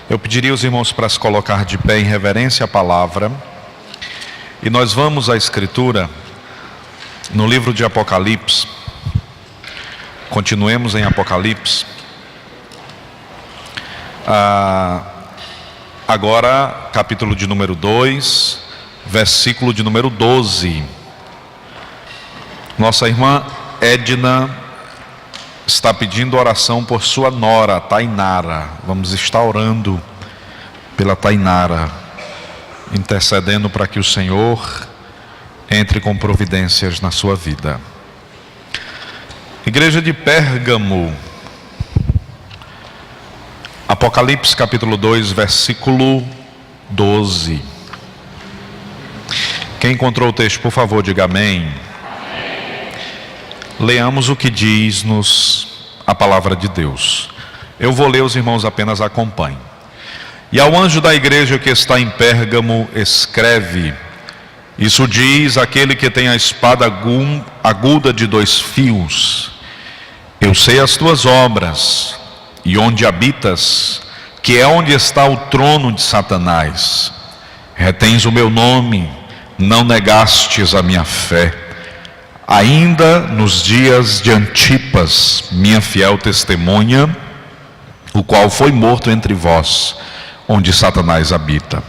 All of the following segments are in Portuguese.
Eu pediria aos irmãos para se colocar de pé em reverência à palavra. E nós vamos à Escritura, no livro de Apocalipse. Continuemos em Apocalipse. Agora, capítulo de número 2, versículo de número 12. Nossa irmã Edna está pedindo oração por sua nora, Tainara. Vamos estar orando pela Tainara, intercedendo para que o Senhor entre com providências na sua vida. Igreja de Pérgamo, Apocalipse capítulo 2, versículo 12. Quem encontrou o texto, por favor, diga amém. Leamos o que diz-nos a palavra de Deus. Eu vou ler, os irmãos apenas acompanhem. E ao anjo da igreja que está em Pérgamo escreve: isso diz aquele que tem a espada aguda de 2 fios. Eu sei as tuas obras, e onde habitas, que é onde está o trono de Satanás. Retens o meu nome, não negastes a minha fé. Ainda nos dias de Antipas, minha fiel testemunha, o qual foi morto entre vós, onde Satanás habita.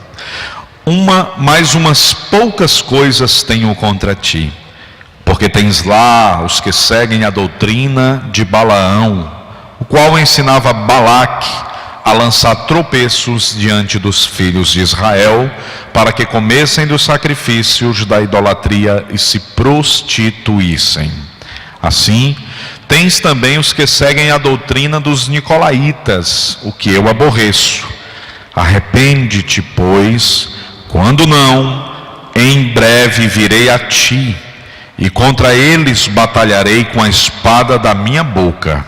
Mais umas poucas coisas tenho contra ti, porque tens lá os que seguem a doutrina de Balaão, o qual ensinava Balaque a lançar tropeços diante dos filhos de Israel, para que comessem dos sacrifícios da idolatria e se prostituíssem. Assim, tens também os que seguem a doutrina dos nicolaítas, o que eu aborreço. Arrepende-te, pois, quando não, em breve virei a ti, e contra eles batalharei com a espada da minha boca.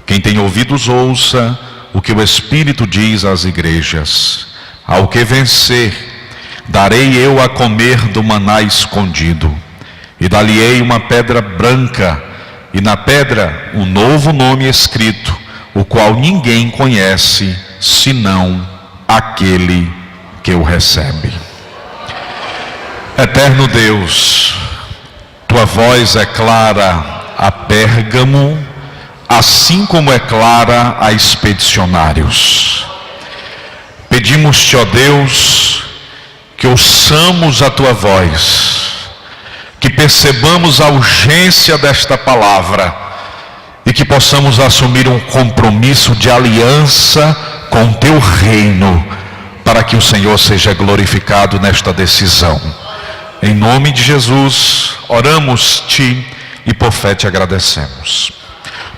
Quem tem ouvidos, ouça o que o Espírito diz às igrejas. Ao que vencer, darei eu a comer do maná escondido, e dar-lhe-ei uma pedra branca, e na pedra um novo nome escrito, o qual ninguém conhece, senão aquele que o recebe. Eterno Deus, tua voz é clara a Pérgamo, assim como é clara a expedicionários. Pedimos-te, ó Deus, que ouçamos a tua voz, que percebamos a urgência desta palavra e que possamos assumir um compromisso de aliança com o teu reino, para que o Senhor seja glorificado nesta decisão. Em nome de Jesus, oramos-te e por fé te agradecemos.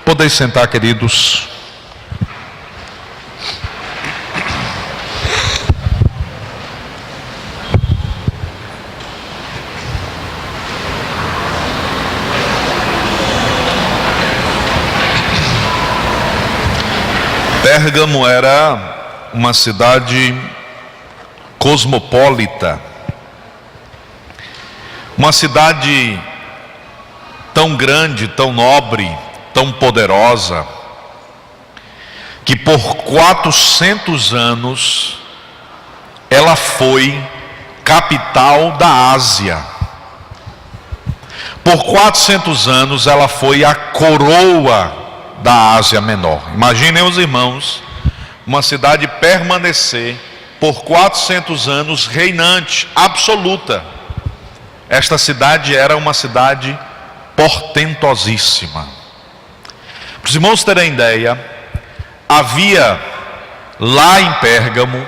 Podeis sentar, queridos. Pérgamo era uma cidade cosmopolita, uma cidade tão grande, tão nobre, tão poderosa, que por 400 anos ela foi capital da Ásia. Por 400 anos ela foi a coroa da Ásia Menor. Imaginem os irmãos, uma cidade permanecer por 400 anos reinante, absoluta. Esta cidade era uma cidade portentosíssima. Para os irmãos terem ideia, havia lá em Pérgamo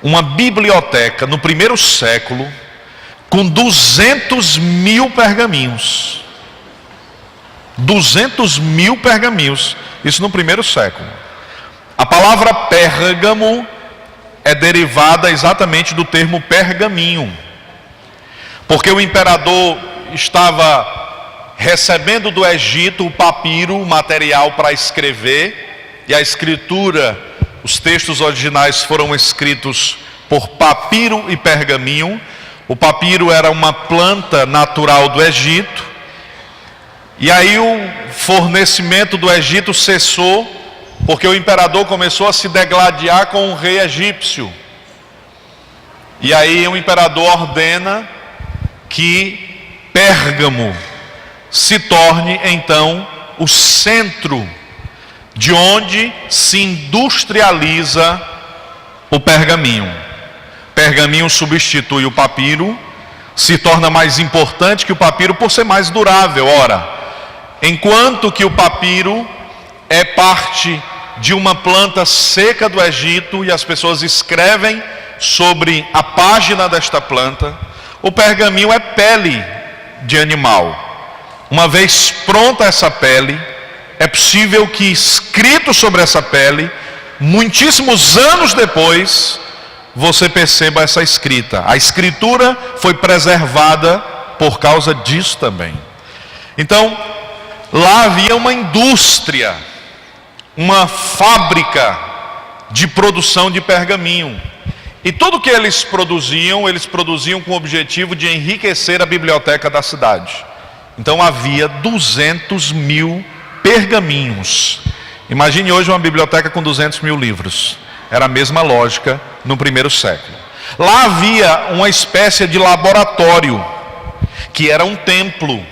uma biblioteca no primeiro século com 200 mil pergaminhos. 200 mil pergaminhos, isso no primeiro século. A palavra Pérgamo é derivada exatamente do termo pergaminho, porque o imperador estava recebendo do Egito o papiro, o material para escrever, e a escritura, os textos originais foram escritos por papiro e pergaminho. O papiro era uma planta natural do Egito, e aí o fornecimento do Egito cessou, porque o imperador começou a se degladiar com o rei egípcio. E aí o imperador ordena que Pérgamo se torne então o centro de onde se industrializa o pergaminho. Pergaminho substitui o papiro, se torna mais importante que o papiro por ser mais durável. Ora, enquanto que o papiro é parte de uma planta seca do Egito e as pessoas escrevem sobre a página desta planta, o pergaminho é pele de animal. Uma vez pronta essa pele, é possível que escrito sobre essa pele, muitíssimos anos depois, você perceba essa escrita. A escritura foi preservada por causa disso também. Então, lá havia uma indústria, uma fábrica de produção de pergaminho. E tudo que eles produziam com o objetivo de enriquecer a biblioteca da cidade. Então havia 200 mil pergaminhos. Imagine hoje uma biblioteca com 200 mil livros. Era a mesma lógica no primeiro século. Lá havia uma espécie de laboratório, que era um templo.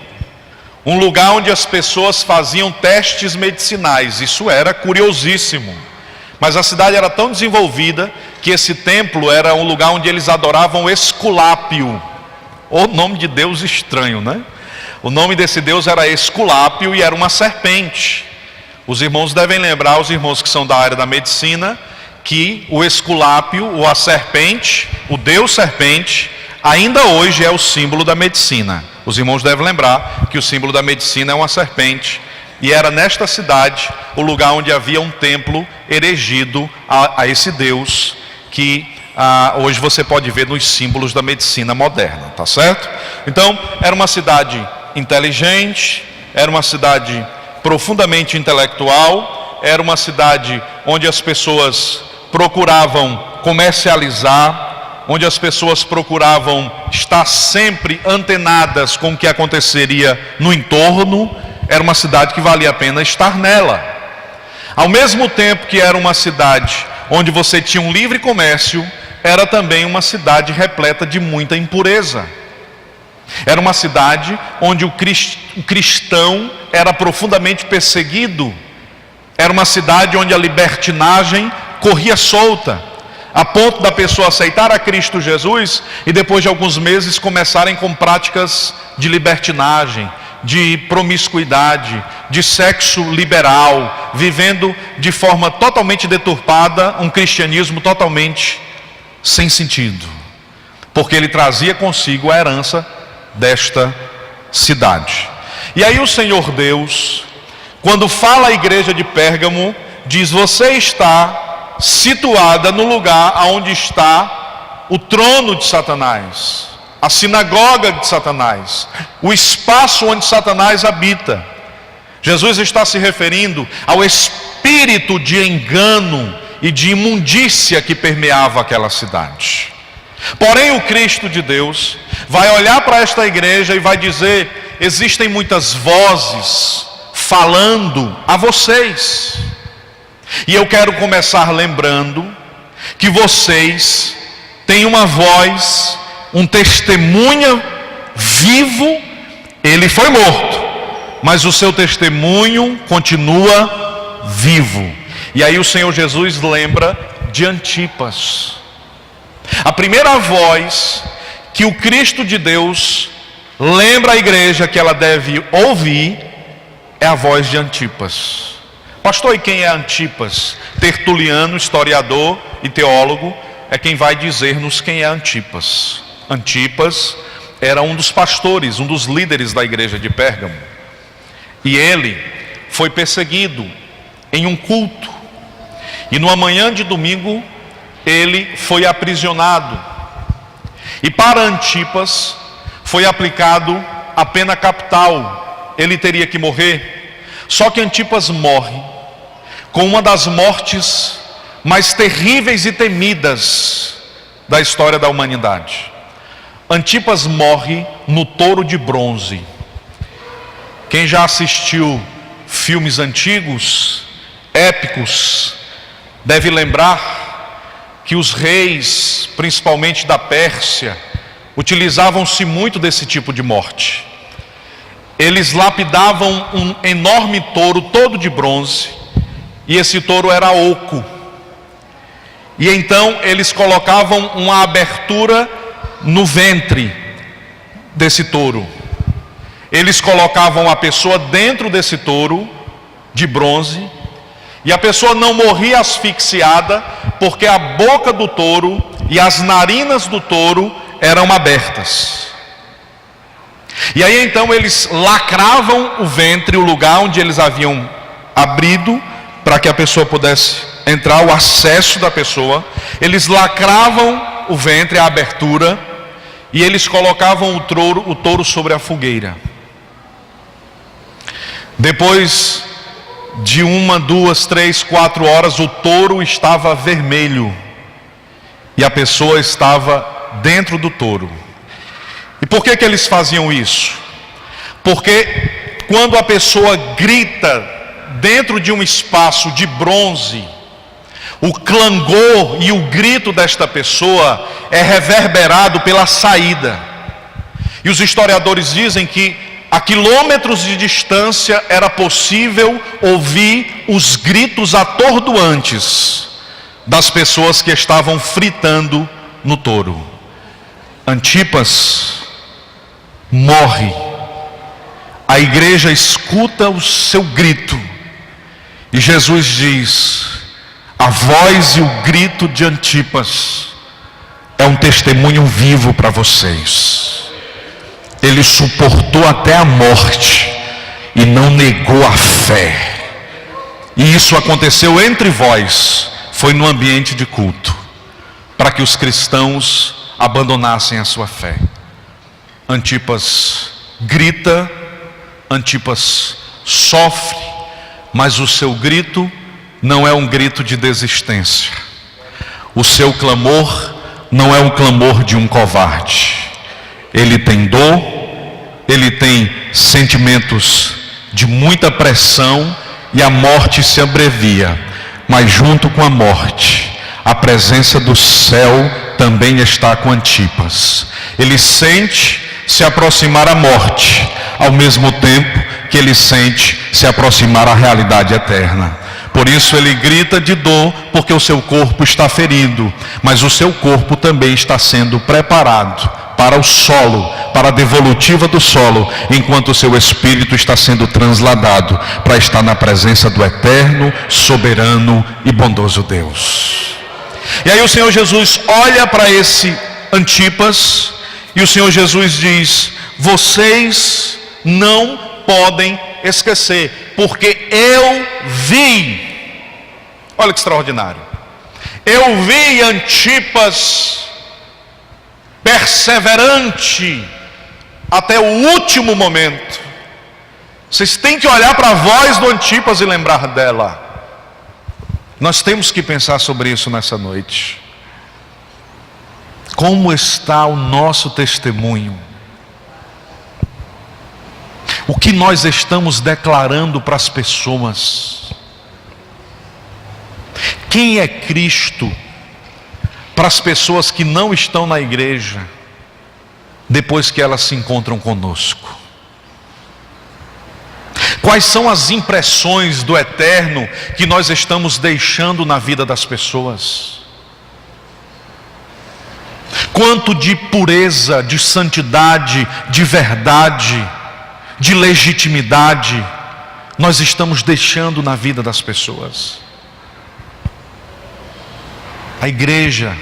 Um lugar onde as pessoas faziam testes medicinais. Isso era curiosíssimo. Mas a cidade era tão desenvolvida que esse templo era um lugar onde eles adoravam Esculápio. O nome de Deus estranho, né? O nome desse Deus era Esculápio e era uma serpente. Os irmãos devem lembrar, os irmãos que são da área da medicina, que o Esculápio, ou a serpente, o Deus serpente, ainda hoje é o símbolo da medicina. Os irmãos devem lembrar que o símbolo da medicina é uma serpente. E era nesta cidade o lugar onde havia um templo erigido a esse Deus que hoje você pode ver nos símbolos da medicina moderna, tá certo? Então, era uma cidade inteligente, era uma cidade profundamente intelectual, era uma cidade onde as pessoas procuravam comercializar, onde as pessoas procuravam estar sempre antenadas com o que aconteceria no entorno. Era uma cidade que valia a pena estar nela. Ao mesmo tempo que era uma cidade onde você tinha um livre comércio, era também uma cidade repleta de muita impureza. Era uma cidade onde o cristão era profundamente perseguido. Era uma cidade onde a libertinagem corria solta, a ponto da pessoa aceitar a Cristo Jesus e depois de alguns meses começarem com práticas de libertinagem, de promiscuidade, de sexo liberal, vivendo de forma totalmente deturpada um cristianismo totalmente sem sentido, porque ele trazia consigo a herança desta cidade. E aí o Senhor Deus, quando fala à igreja de Pérgamo, diz: você está situada no lugar onde está o trono de Satanás, a sinagoga de Satanás, o espaço onde Satanás habita. Jesus está se referindo ao espírito de engano e de imundícia que permeava aquela cidade. Porém, o Cristo de Deus vai olhar para esta igreja e vai dizer: existem muitas vozes falando a vocês. E eu quero começar lembrando que vocês têm uma voz, um testemunho vivo. Ele foi morto, mas o seu testemunho continua vivo. E aí o Senhor Jesus lembra de Antipas. A primeira voz que o Cristo de Deus lembra à igreja que ela deve ouvir é a voz de Antipas. Pastor, e quem é Antipas? Tertuliano, historiador e teólogo, é quem vai dizer-nos quem é Antipas. Antipas era um dos pastores, um dos líderes da igreja de Pérgamo. E ele foi perseguido em um culto. E numa manhã de domingo, ele foi aprisionado. E para Antipas foi aplicado a pena capital. Ele teria que morrer. Só que Antipas morre com uma das mortes mais terríveis e temidas da história da humanidade. Antipas morre no touro de bronze. Quem já assistiu filmes antigos épicos, deve lembrar que os reis, principalmente da Pérsia, utilizavam-se muito desse tipo de morte. Eles lapidavam um enorme touro todo de bronze, e esse touro era oco. E então eles colocavam uma abertura no ventre desse touro. Eles colocavam a pessoa dentro desse touro de bronze, e a pessoa não morria asfixiada, porque a boca do touro e as narinas do touro eram abertas. E aí então eles lacravam o ventre, o lugar onde eles haviam abrido, para que a pessoa pudesse entrar, o acesso da pessoa. Eles lacravam o ventre, a abertura, e eles colocavam o touro sobre a fogueira. Depois de 1, 2, 3, 4 horas, o touro estava vermelho, e a pessoa estava dentro do touro. E por que eles faziam isso? Porque quando a pessoa grita dentro de um espaço de bronze, o clangor e o grito desta pessoa é reverberado pela saída. E os historiadores dizem que a quilômetros de distância era possível ouvir os gritos atordoantes das pessoas que estavam fritando no touro. Antipas morre. A igreja escuta o seu grito, e Jesus diz: a voz e o grito de Antipas é um testemunho vivo para vocês. Ele suportou até a morte e não negou a fé. E isso aconteceu entre vós, foi no ambiente de culto, para que os cristãos abandonassem a sua fé. Antipas grita, Antipas sofre, mas o seu grito não é um grito de desistência. O seu clamor não é um clamor de um covarde. Ele tem dor, ele tem sentimentos de muita pressão, e a morte se abrevia. Mas junto com a morte, a presença do céu também está com Antipas. Ele sente se aproximar a morte, ao mesmo tempo que ele sente se aproximar a realidade eterna. Por isso ele grita de dor, porque o seu corpo está ferido, mas o seu corpo também está sendo preparado para o solo, para a devolutiva do solo, enquanto o seu espírito está sendo transladado para estar na presença do eterno, soberano e bondoso Deus. E aí o Senhor Jesus olha para esse Antipas, e o Senhor Jesus diz: vocês não podem esquecer, porque eu vi. Olha que extraordinário. Eu vi Antipas perseverante até o último momento. Vocês têm que olhar para a voz do Antipas e lembrar dela. Nós temos que pensar sobre isso nessa noite. Como está o nosso testemunho? O que nós estamos declarando para as pessoas? Quem é Cristo para as pessoas que não estão na igreja, depois que elas se encontram conosco? Quais são as impressões do eterno que nós estamos deixando na vida das pessoas? Quanto de pureza, de santidade, de verdade, de legitimidade nós estamos deixando na vida das pessoas? A igreja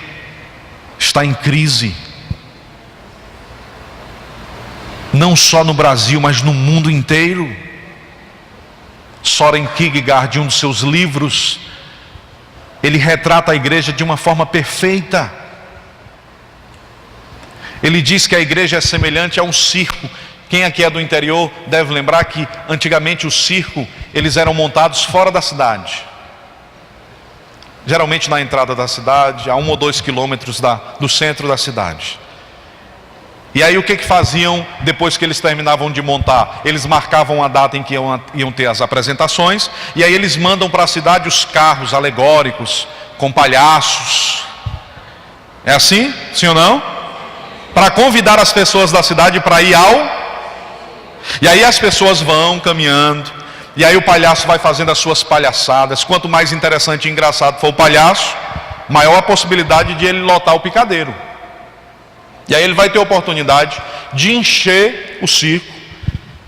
está em crise, não só no Brasil, mas no mundo inteiro. Soren Kierkegaard, em um dos seus livros, ele retrata a igreja de uma forma perfeita. Ele diz que a igreja é semelhante a um circo. Quem aqui é do interior deve lembrar que antigamente o circo, eles eram montados fora da cidade, geralmente na entrada da cidade, a 1 ou 2 quilômetros do centro da cidade. E aí o que faziam depois que eles terminavam de montar? Eles marcavam a data em que iam ter as apresentações, e aí eles mandam para a cidade os carros alegóricos, com palhaços. É assim? Sim ou não? Para convidar as pessoas da cidade para ir E aí as pessoas vão caminhando, e aí o palhaço vai fazendo as suas palhaçadas. Quanto mais interessante e engraçado for o palhaço, maior a possibilidade de ele lotar o picadeiro. E aí ele vai ter oportunidade de encher o circo.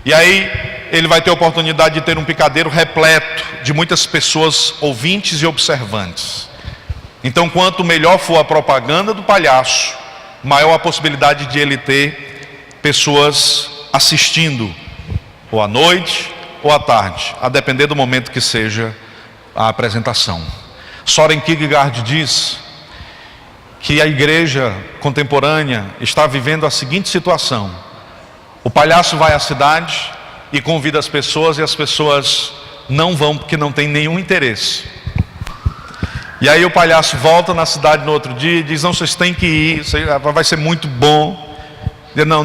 E aí ele vai ter oportunidade de ter um picadeiro repleto de muitas pessoas ouvintes e observantes. Então, quanto melhor for a propaganda do palhaço, maior a possibilidade de ele ter pessoas assistindo, ou à noite ou à tarde, a depender do momento que seja a apresentação. Soren Kierkegaard diz que a igreja contemporânea está vivendo a seguinte situação: o palhaço vai à cidade e convida as pessoas, e as pessoas não vão porque não tem nenhum interesse. E aí o palhaço volta na cidade no outro dia e diz: não, vocês têm que ir, vai ser muito bom. E não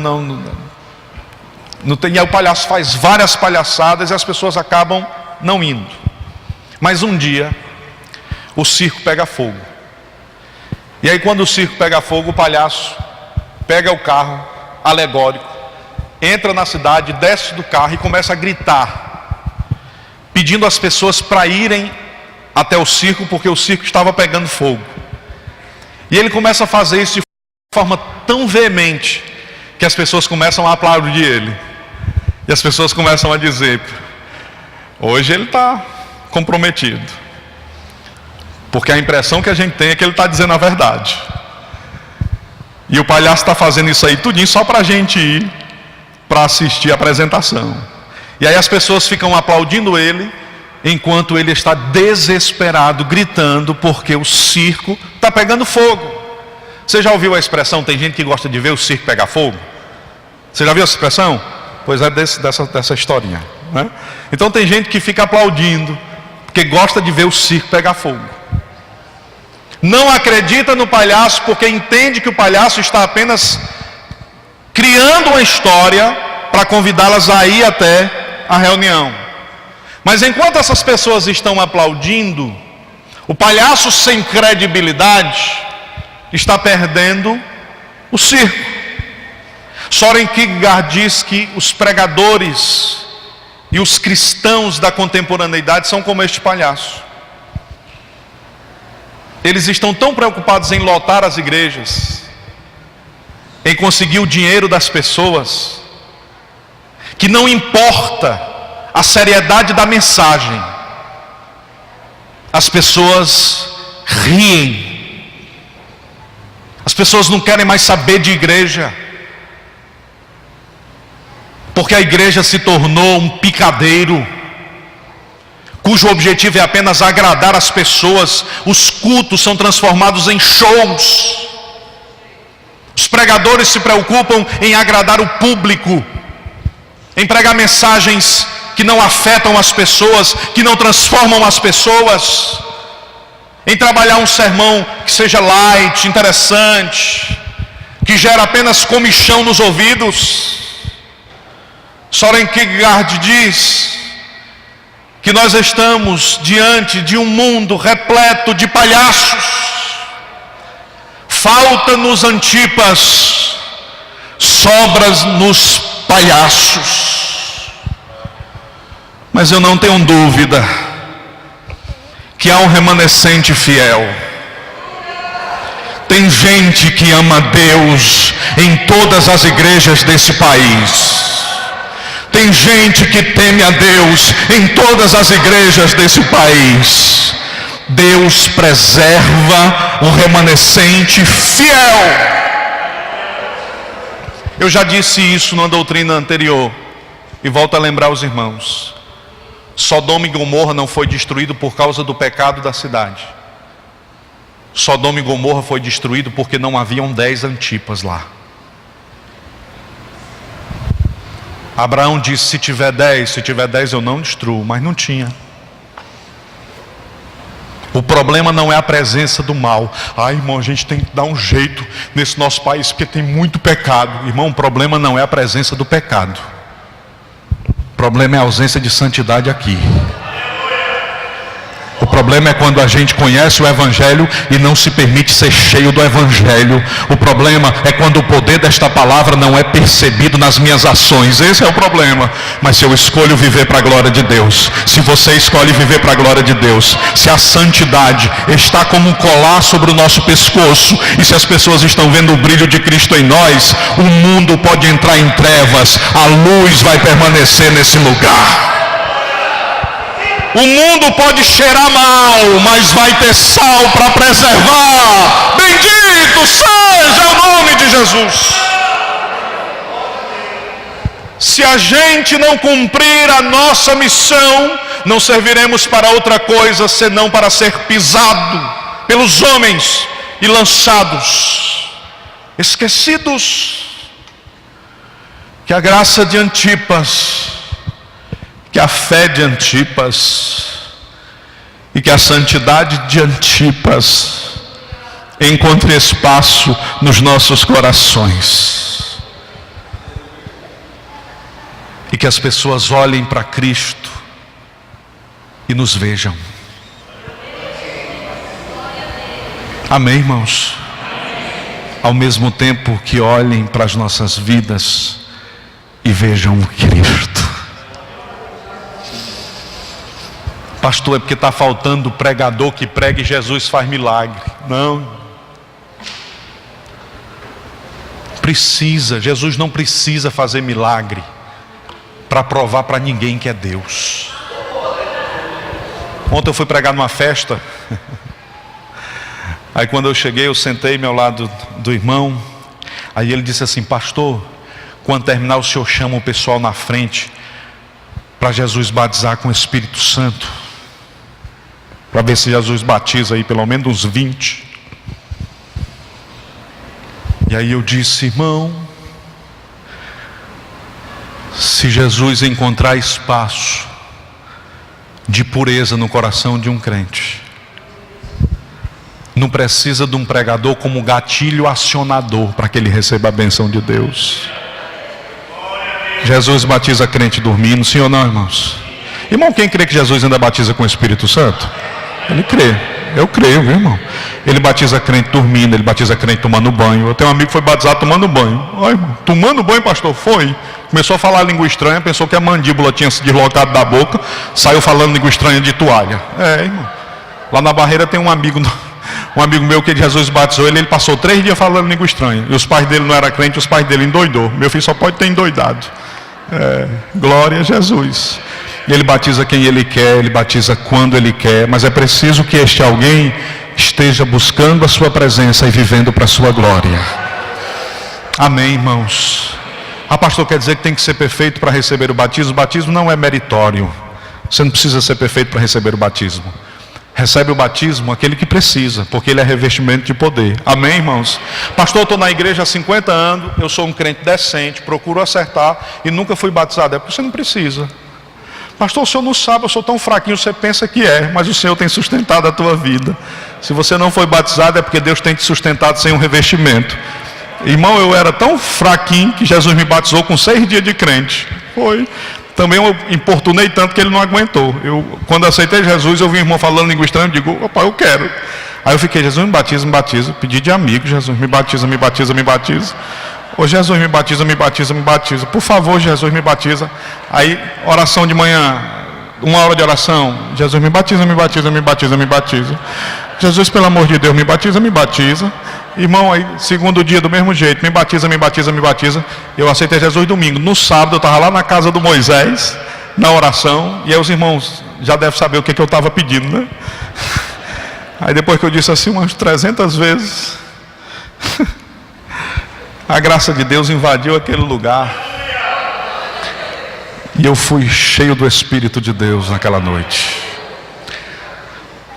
tem. E aí o palhaço faz várias palhaçadas e as pessoas acabam não indo. Mas um dia o circo pega fogo. E aí quando o circo pega fogo, o palhaço pega o carro alegórico, entra na cidade, desce do carro e começa a gritar, pedindo às pessoas para irem até o circo, porque o circo estava pegando fogo. E ele começa a fazer isso de forma tão veemente que as pessoas começam a aplaudir ele. E as pessoas começam a dizer: hoje ele está comprometido. Porque a impressão que a gente tem é que ele está dizendo a verdade. E o palhaço está fazendo isso aí tudinho só para a gente ir para assistir a apresentação. E aí as pessoas ficam aplaudindo ele, enquanto ele está desesperado, gritando, porque o circo está pegando fogo. Você já ouviu a expressão, tem gente que gosta de ver o circo pegar fogo? Você já viu essa expressão? Pois é dessa historinha, né? Então tem gente que fica aplaudindo, porque gosta de ver o circo pegar fogo. Não acredita no palhaço, porque entende que o palhaço está apenas criando uma história para convidá-las a ir até a reunião. Mas enquanto essas pessoas estão aplaudindo, o palhaço sem credibilidade está perdendo o circo. Soren Kierkegaard diz que os pregadores e os cristãos da contemporaneidade são como este palhaço. Eles estão tão preocupados em lotar as igrejas, em conseguir o dinheiro das pessoas, que não importa a seriedade da mensagem. As pessoas riem. As pessoas não querem mais saber de igreja, porque a igreja se tornou um picadeiro, cujo objetivo é apenas agradar as pessoas. Os cultos são transformados em shows. Os pregadores se preocupam em agradar o público, em pregar mensagens que não afetam as pessoas, que não transformam as pessoas, em trabalhar um sermão que seja light, interessante, que gera apenas comichão nos ouvidos. Soren Kierkegaard diz que nós estamos diante de um mundo repleto de palhaços. Falta-nos Antipas, sobras nos palhaços. Mas eu não tenho dúvida que há um remanescente fiel. Tem gente que ama Deus em todas as igrejas desse país. Tem gente que teme a Deus em todas as igrejas desse país. Deus preserva o remanescente fiel. Eu já disse isso na doutrina anterior e volto a lembrar os irmãos. Sodoma e Gomorra não foi destruído por causa do pecado da cidade. Sodoma e Gomorra foi destruído porque não haviam 10 Antipas lá. Abraão disse: se tiver 10 eu não destruo, mas não tinha. O problema não é a presença do mal. Irmão, a gente tem que dar um jeito nesse nosso país porque tem muito pecado. Irmão, o problema não é a presença do pecado. O problema é a ausência de santidade aqui. O problema é quando a gente conhece o Evangelho e não se permite ser cheio do Evangelho. O problema é quando o poder desta palavra não é percebido nas minhas ações. Esse é o problema. Mas se eu escolho viver para a glória de Deus, se você escolhe viver para a glória de Deus, se a santidade está como um colar sobre o nosso pescoço, e se as pessoas estão vendo o brilho de Cristo em nós, o mundo pode entrar em trevas, a luz vai permanecer nesse lugar. O mundo pode cheirar mal, mas vai ter sal para preservar. Bendito seja o nome de Jesus. Se a gente não cumprir a nossa missão, não serviremos para outra coisa senão para ser pisado pelos homens e lançados, esquecidos. Que a graça de Antipas, que a fé de Antipas e que a santidade de Antipas encontre espaço nos nossos corações. E que as pessoas olhem para Cristo e nos vejam. Amém, irmãos? Ao mesmo tempo que olhem para as nossas vidas e vejam o Cristo. Pastor, é porque está faltando pregador que pregue Jesus faz milagre. Não. Jesus não precisa fazer milagre para provar para ninguém que é Deus. Ontem eu fui pregar numa festa. Aí quando eu cheguei, eu sentei-me ao lado do irmão. Aí ele disse assim: pastor, quando terminar o senhor chama o pessoal na frente para Jesus batizar com o Espírito Santo, para ver se Jesus batiza aí pelo menos uns 20. E aí eu disse: irmão, se Jesus encontrar espaço de pureza no coração de um crente, não precisa de um pregador como gatilho acionador para que ele receba a bênção de Deus. Jesus batiza crente dormindo, sim ou não, irmãos? Irmão, quem crê que Jesus ainda batiza com o Espírito Santo? Ele crê, eu creio, viu, irmão? Ele batiza crente dormindo, ele batiza crente tomando banho. Eu tenho um amigo que foi batizado tomando banho. Ai, irmão, tomando banho, pastor? Foi. Começou a falar língua estranha, pensou que a mandíbula tinha se deslocado da boca, saiu falando língua estranha de toalha. Irmão. Lá na Barreira tem um amigo meu que Jesus batizou, ele passou 3 dias falando língua estranha. E os pais dele não eram crentes, os pais dele endoidou. Meu filho só pode ter endoidado. Glória a Jesus. Ele batiza quem ele quer, ele batiza quando ele quer, mas é preciso que este alguém esteja buscando a sua presença e vivendo para a sua glória. Amém, irmãos? Pastor, quer dizer que tem que ser perfeito para receber o batismo? O batismo não é meritório. Você não precisa ser perfeito para receber o batismo. Recebe o batismo aquele que precisa, porque ele é revestimento de poder. Amém, irmãos? Pastor, eu estou na igreja há 50 anos, eu sou um crente decente, procuro acertar e nunca fui batizado. É porque você não precisa. Pastor, o senhor não sabe, eu sou tão fraquinho, você pensa que mas o Senhor tem sustentado a tua vida. Se você não foi batizado é porque Deus tem te sustentado sem um revestimento. Irmão, eu era tão fraquinho que Jesus me batizou com 6 dias de crente. Foi. Também eu importunei tanto que ele não aguentou. Quando aceitei Jesus, eu vi o irmão falando língua estranha, eu digo: opa, eu quero. Aí eu fiquei: Jesus, me batiza, me batiza. Pedi de amigo: Jesus, me batiza, me batiza, me batiza. Ô Jesus, me batiza, me batiza, me batiza. Por favor, Jesus, me batiza. Aí, oração de manhã, 1 hora de oração: Jesus, me batiza, me batiza, me batiza, me batiza. Jesus, pelo amor de Deus, me batiza, me batiza. Irmão, aí, segundo dia do mesmo jeito: me batiza, me batiza, me batiza. Eu aceitei Jesus domingo. No sábado eu estava lá na casa do Moisés, na oração. E aí os irmãos já devem saber o que eu estava pedindo, né? Aí depois que eu disse assim umas 300 vezes, a graça de Deus invadiu aquele lugar. E eu fui cheio do Espírito de Deus naquela noite.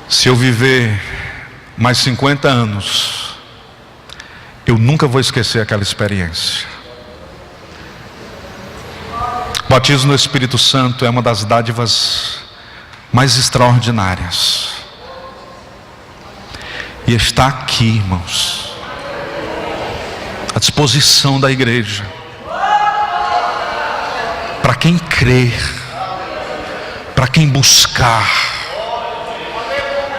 Se eu viver mais 50 anos, eu nunca vou esquecer aquela experiência. O batismo no Espírito Santo é uma das dádivas mais extraordinárias. E está aqui, irmãos, à disposição da igreja, para quem crer, para quem buscar,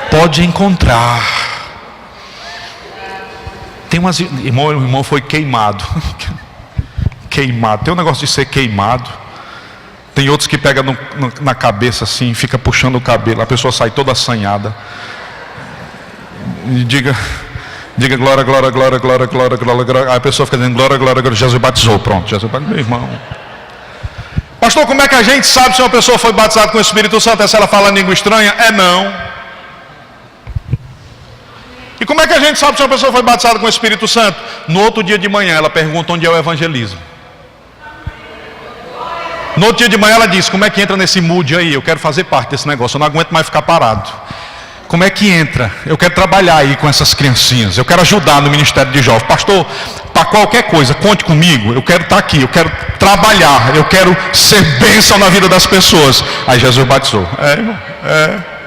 pode encontrar. Tem umas, o irmão foi queimado. Queimado, tem um negócio de ser queimado. Tem outros que pega na cabeça assim, fica puxando o cabelo, a pessoa sai toda assanhada. E diga glória, glória, glória, glória, glória, glória, glória. Aí a pessoa fica dizendo glória, glória, glória. Jesus batizou, pronto, Jesus batizou, meu irmão. Pastor, como é que a gente sabe se uma pessoa foi batizada com o Espírito Santo? É se ela fala em língua estranha? É não. E como é que a gente sabe se uma pessoa foi batizada com o Espírito Santo? No outro dia de manhã ela pergunta onde é o evangelismo. No outro dia de manhã ela diz: como é que entra nesse mood aí? Eu quero fazer parte desse negócio, eu não aguento mais ficar parado. Como é que entra? Eu quero trabalhar aí com essas criancinhas, eu quero ajudar no ministério de jovens. Pastor, para qualquer coisa, conte comigo, eu quero estar aqui, eu quero trabalhar, eu quero ser bênção na vida das pessoas. Aí Jesus batizou.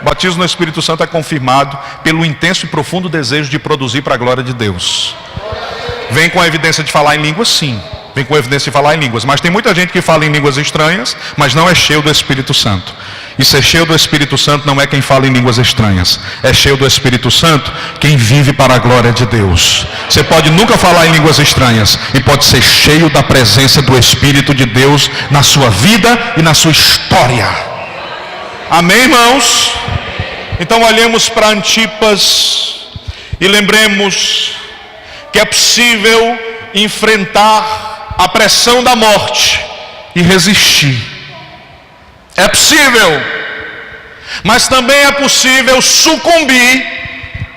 Batismo no Espírito Santo é confirmado pelo intenso e profundo desejo de produzir para a glória de Deus. Vem com a evidência de falar em línguas, sim. Vem com a evidência de falar em línguas. Mas tem muita gente que fala em línguas estranhas, mas não é cheio do Espírito Santo. E ser cheio do Espírito Santo não é quem fala em línguas estranhas. É cheio do Espírito Santo quem vive para a glória de Deus. Você pode nunca falar em línguas estranhas e pode ser cheio da presença do Espírito de Deus na sua vida e na sua história. Amém, irmãos? Então olhemos para Antipas e lembremos que é possível enfrentar a pressão da morte e resistir. É possível, mas também é possível sucumbir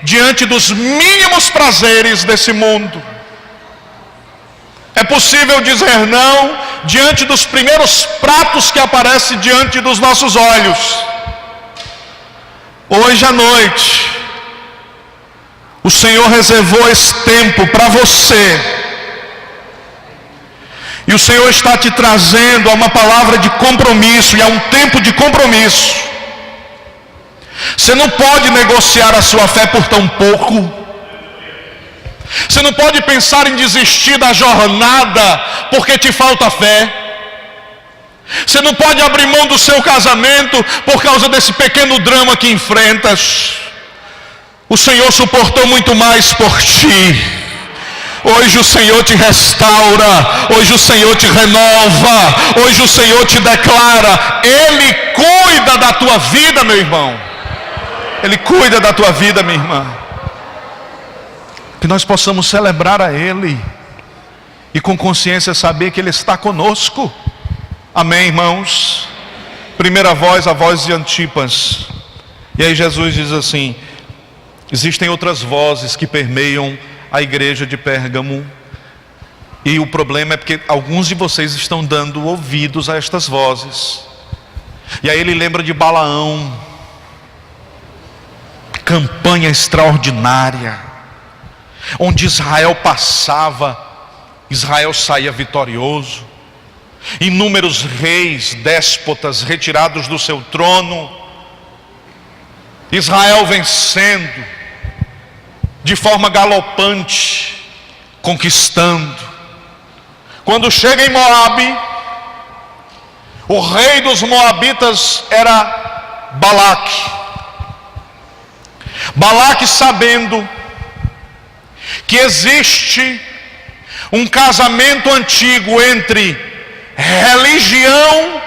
diante dos mínimos prazeres desse mundo. É possível dizer não diante dos primeiros pratos que aparecem diante dos nossos olhos. Hoje à noite, o Senhor reservou esse tempo para você. E o Senhor está te trazendo a uma palavra de compromisso, e a um tempo de compromisso. Você não pode negociar a sua fé por tão pouco. Você não pode pensar em desistir da jornada porque te falta fé. Você não pode abrir mão do seu casamento por causa desse pequeno drama que enfrentas. O Senhor suportou muito mais por ti. Hoje o Senhor te restaura, hoje o Senhor te renova, hoje o Senhor te declara. Ele cuida da tua vida, meu irmão. Ele cuida da tua vida, minha irmã. Que nós possamos celebrar a Ele e com consciência saber que Ele está conosco. Amém, irmãos? Primeira voz, a voz de Antipas. E aí Jesus diz assim: existem outras vozes que permeiam a igreja de Pérgamo, e o problema é porque alguns de vocês estão dando ouvidos a estas vozes. E aí ele lembra de Balaão, campanha extraordinária, onde Israel passava, Israel saía vitorioso, inúmeros reis, déspotas retirados do seu trono, Israel vencendo de forma galopante, conquistando. Quando chega em Moabe, o rei dos moabitas era Balaque. Balaque, sabendo que existe um casamento antigo entre religião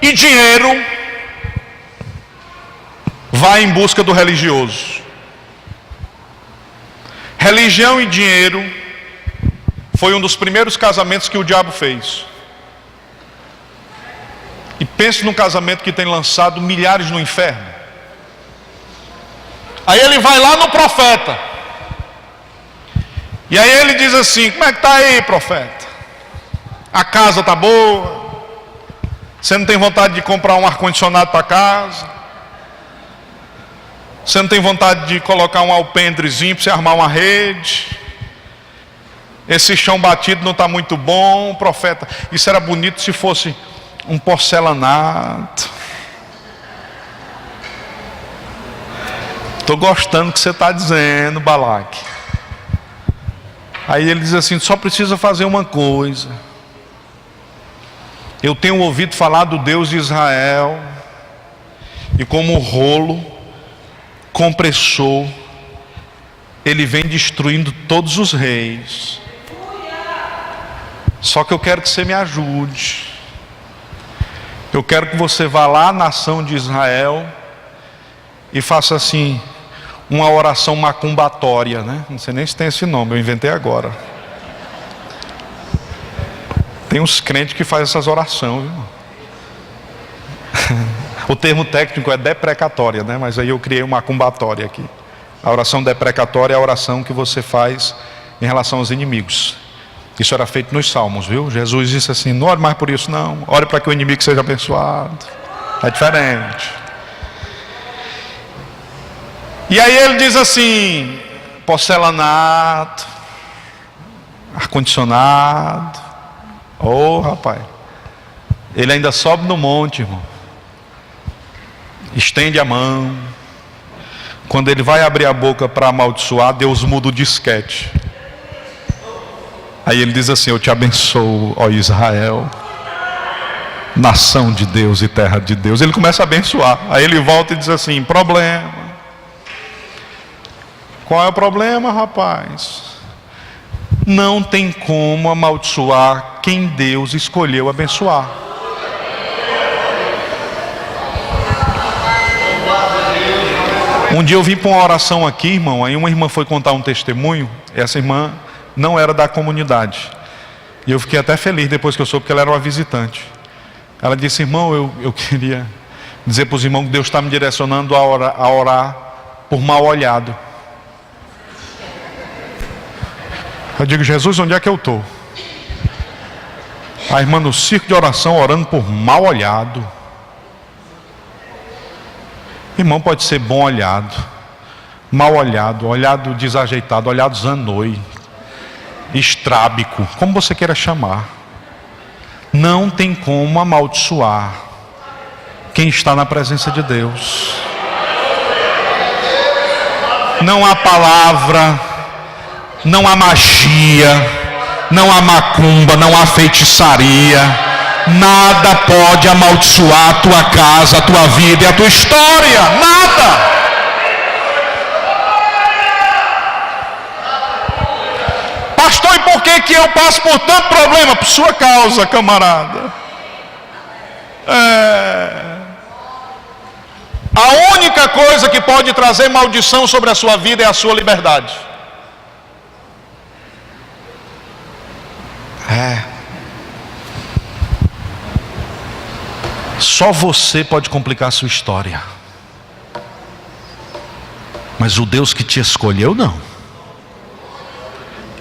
e dinheiro, vai em busca do religioso. Religião e dinheiro foi um dos primeiros casamentos que o diabo fez. E pense num casamento que tem lançado milhares no inferno. Aí ele vai lá no profeta. E aí ele diz assim: como é que está aí, profeta? A casa está boa? Você não tem vontade de comprar um ar-condicionado para casa? Você não tem vontade de colocar um alpendrezinho para você armar uma rede? Esse chão batido não está muito bom, profeta. Isso era bonito se fosse um porcelanato. estou gostando do que você está dizendo, Balaque. Aí ele diz assim: só precisa fazer uma coisa. Eu tenho ouvido falar do Deus de Israel, e como rolo compressor, ele vem destruindo todos os reis. Só que eu quero que você me ajude. Eu quero que você vá lá à nação de Israel e faça assim, uma oração macumbatória, né? Não sei nem se tem esse nome, eu inventei agora. Tem uns crentes que fazem essas orações, viu? O termo técnico é deprecatória, né? Mas aí eu criei uma macumbatória aqui. A oração deprecatória é a oração que você faz em relação aos inimigos. Isso era feito nos Salmos, viu? Jesus disse assim: não ore mais por isso não, ore para que o inimigo seja abençoado. É diferente. E aí ele diz assim: porcelanato, ar-condicionado. Oh, rapaz. Ele ainda sobe no monte, irmão. Estende a mão. Quando ele vai abrir a boca para amaldiçoar, Deus muda o disquete. Aí ele diz assim: eu te abençoo, ó Israel, nação de Deus e terra de Deus. Ele começa a abençoar. Aí ele volta e diz assim: problema. Qual é o problema, rapaz? Não tem como amaldiçoar quem Deus escolheu abençoar. Um dia eu vim para uma oração aqui, irmão. Aí uma irmã foi contar um testemunho. Essa irmã não era da comunidade. E eu fiquei até feliz depois que eu soube que ela era uma visitante. Ela disse: irmão, eu queria dizer para os irmãos que Deus está me direcionando a orar por mal olhado. Eu digo: Jesus, onde é que eu estou? A irmã no circo de oração orando por mal olhado. Irmão, pode ser bom olhado, mal olhado, olhado desajeitado, olhado zanoi, estrábico, como você queira chamar. Não tem como amaldiçoar quem está na presença de Deus. Não há palavra, não há magia, não há macumba, não há feitiçaria. Nada pode amaldiçoar a tua casa, a tua vida e a tua história. Nada. Pastor, e por que eu passo por tanto problema? Por sua causa, camarada. A única coisa que pode trazer maldição sobre a sua vida é a sua liberdade. Só você pode complicar a sua história. Mas o Deus que te escolheu, não.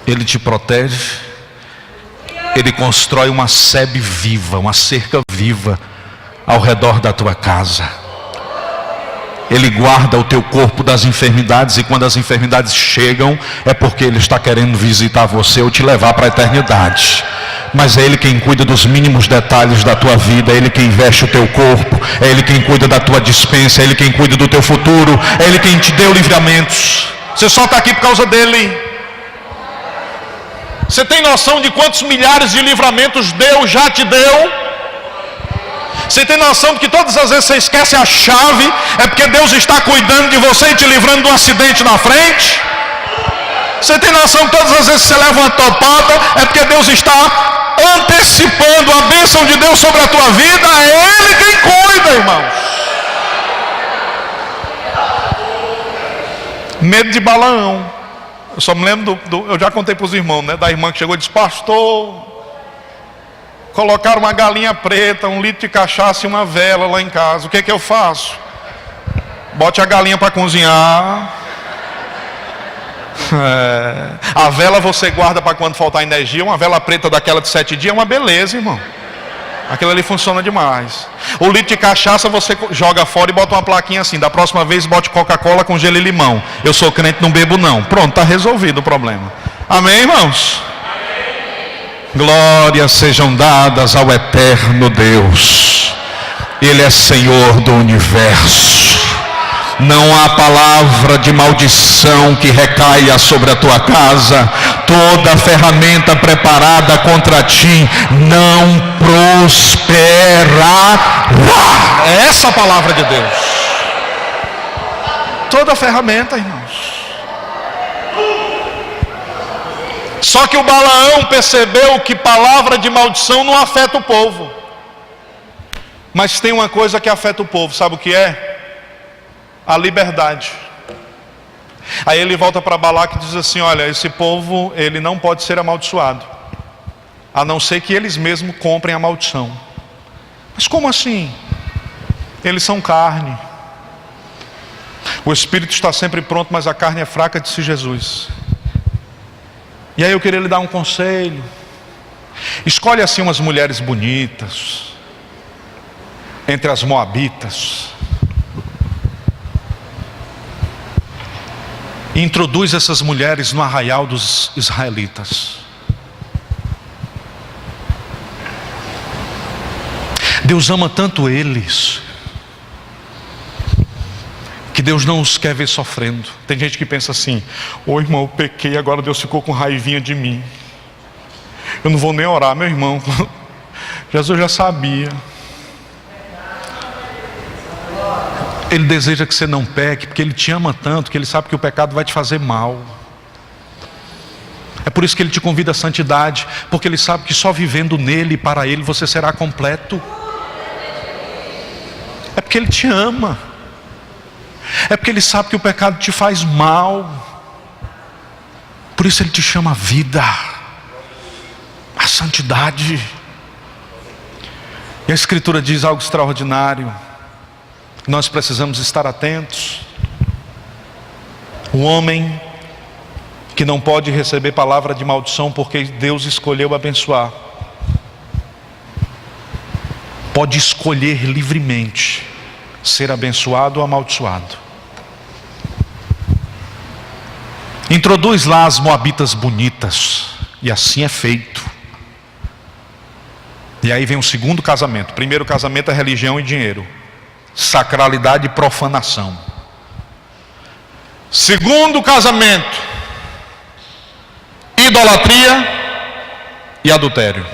Ele te protege. Ele constrói uma sebe viva, uma cerca viva ao redor da tua casa. Ele guarda o teu corpo das enfermidades. E quando as enfermidades chegam, é porque Ele está querendo visitar você ou te levar para a eternidade. Mas é Ele quem cuida dos mínimos detalhes da tua vida. É Ele quem veste o teu corpo. É Ele quem cuida da tua dispensa. É Ele quem cuida do teu futuro. É Ele quem te deu livramentos. Você só está aqui por causa dEle. Você tem noção de quantos milhares de livramentos Deus já te deu? Você tem noção de que todas as vezes você esquece a chave, é porque Deus está cuidando de você e te livrando de um acidente na frente? Você tem noção que todas as vezes que você leva uma topada, é porque Deus está antecipando a bênção de Deus sobre a tua vida? É Ele quem cuida, irmãos. Medo de Balaão. Eu só me lembro eu já contei para os irmãos, né? Da irmã que chegou e disse: pastor, colocaram uma galinha preta, 1 litro de cachaça e uma vela lá em casa. O que eu faço? Bote a galinha para cozinhar. A vela você guarda para quando faltar energia. Uma vela preta daquela de 7 dias é uma beleza, irmão. Aquilo ali funciona demais. O litro de cachaça você joga fora e bota uma plaquinha assim: da próxima vez bote Coca-Cola com gelo e limão. Eu sou crente, não bebo não. Pronto, está resolvido o problema. Amém, irmãos? Glórias sejam dadas ao eterno Deus. Ele é Senhor do universo. não há palavra de maldição que recaia sobre a tua casa. Toda ferramenta preparada contra ti não prosperará. É essa a palavra de Deus. Toda ferramenta, irmãos. Só que o Balaão percebeu que palavra de maldição não afeta o povo. Mas tem uma coisa que afeta o povo, sabe o que é? A liberdade. Aí ele volta para Balaque e diz assim: olha, esse povo, ele não pode ser amaldiçoado, a não ser que eles mesmos comprem a maldição. Mas como assim? Eles são carne. O espírito está sempre pronto, mas a carne é fraca, disse Jesus. E aí eu queria lhe dar um conselho. Escolhe assim umas mulheres bonitas entre as moabitas e introduz essas mulheres no arraial dos israelitas. Deus ama tanto eles que Deus não os quer ver sofrendo. Tem gente que pensa assim: ô irmão, eu pequei, agora Deus ficou com raivinha de mim, eu não vou nem orar. Meu irmão, Jesus já sabia. Ele deseja que você não peque, porque Ele te ama tanto, que Ele sabe que o pecado vai te fazer mal. É por isso que Ele te convida à santidade, porque Ele sabe que só vivendo nele e para Ele você será completo. É porque Ele te ama. É porque Ele sabe que o pecado te faz mal. Por isso Ele te chama a vida, a santidade. E a Escritura diz algo extraordinário. Nós precisamos estar atentos. O homem que não pode receber palavra de maldição porque Deus escolheu abençoar, pode escolher livremente ser abençoado ou amaldiçoado. Introduz lá as moabitas bonitas, e assim é feito. E aí vem o segundo casamento. O primeiro casamento é religião e dinheiro, sacralidade e profanação. Segundo casamento, idolatria e adultério.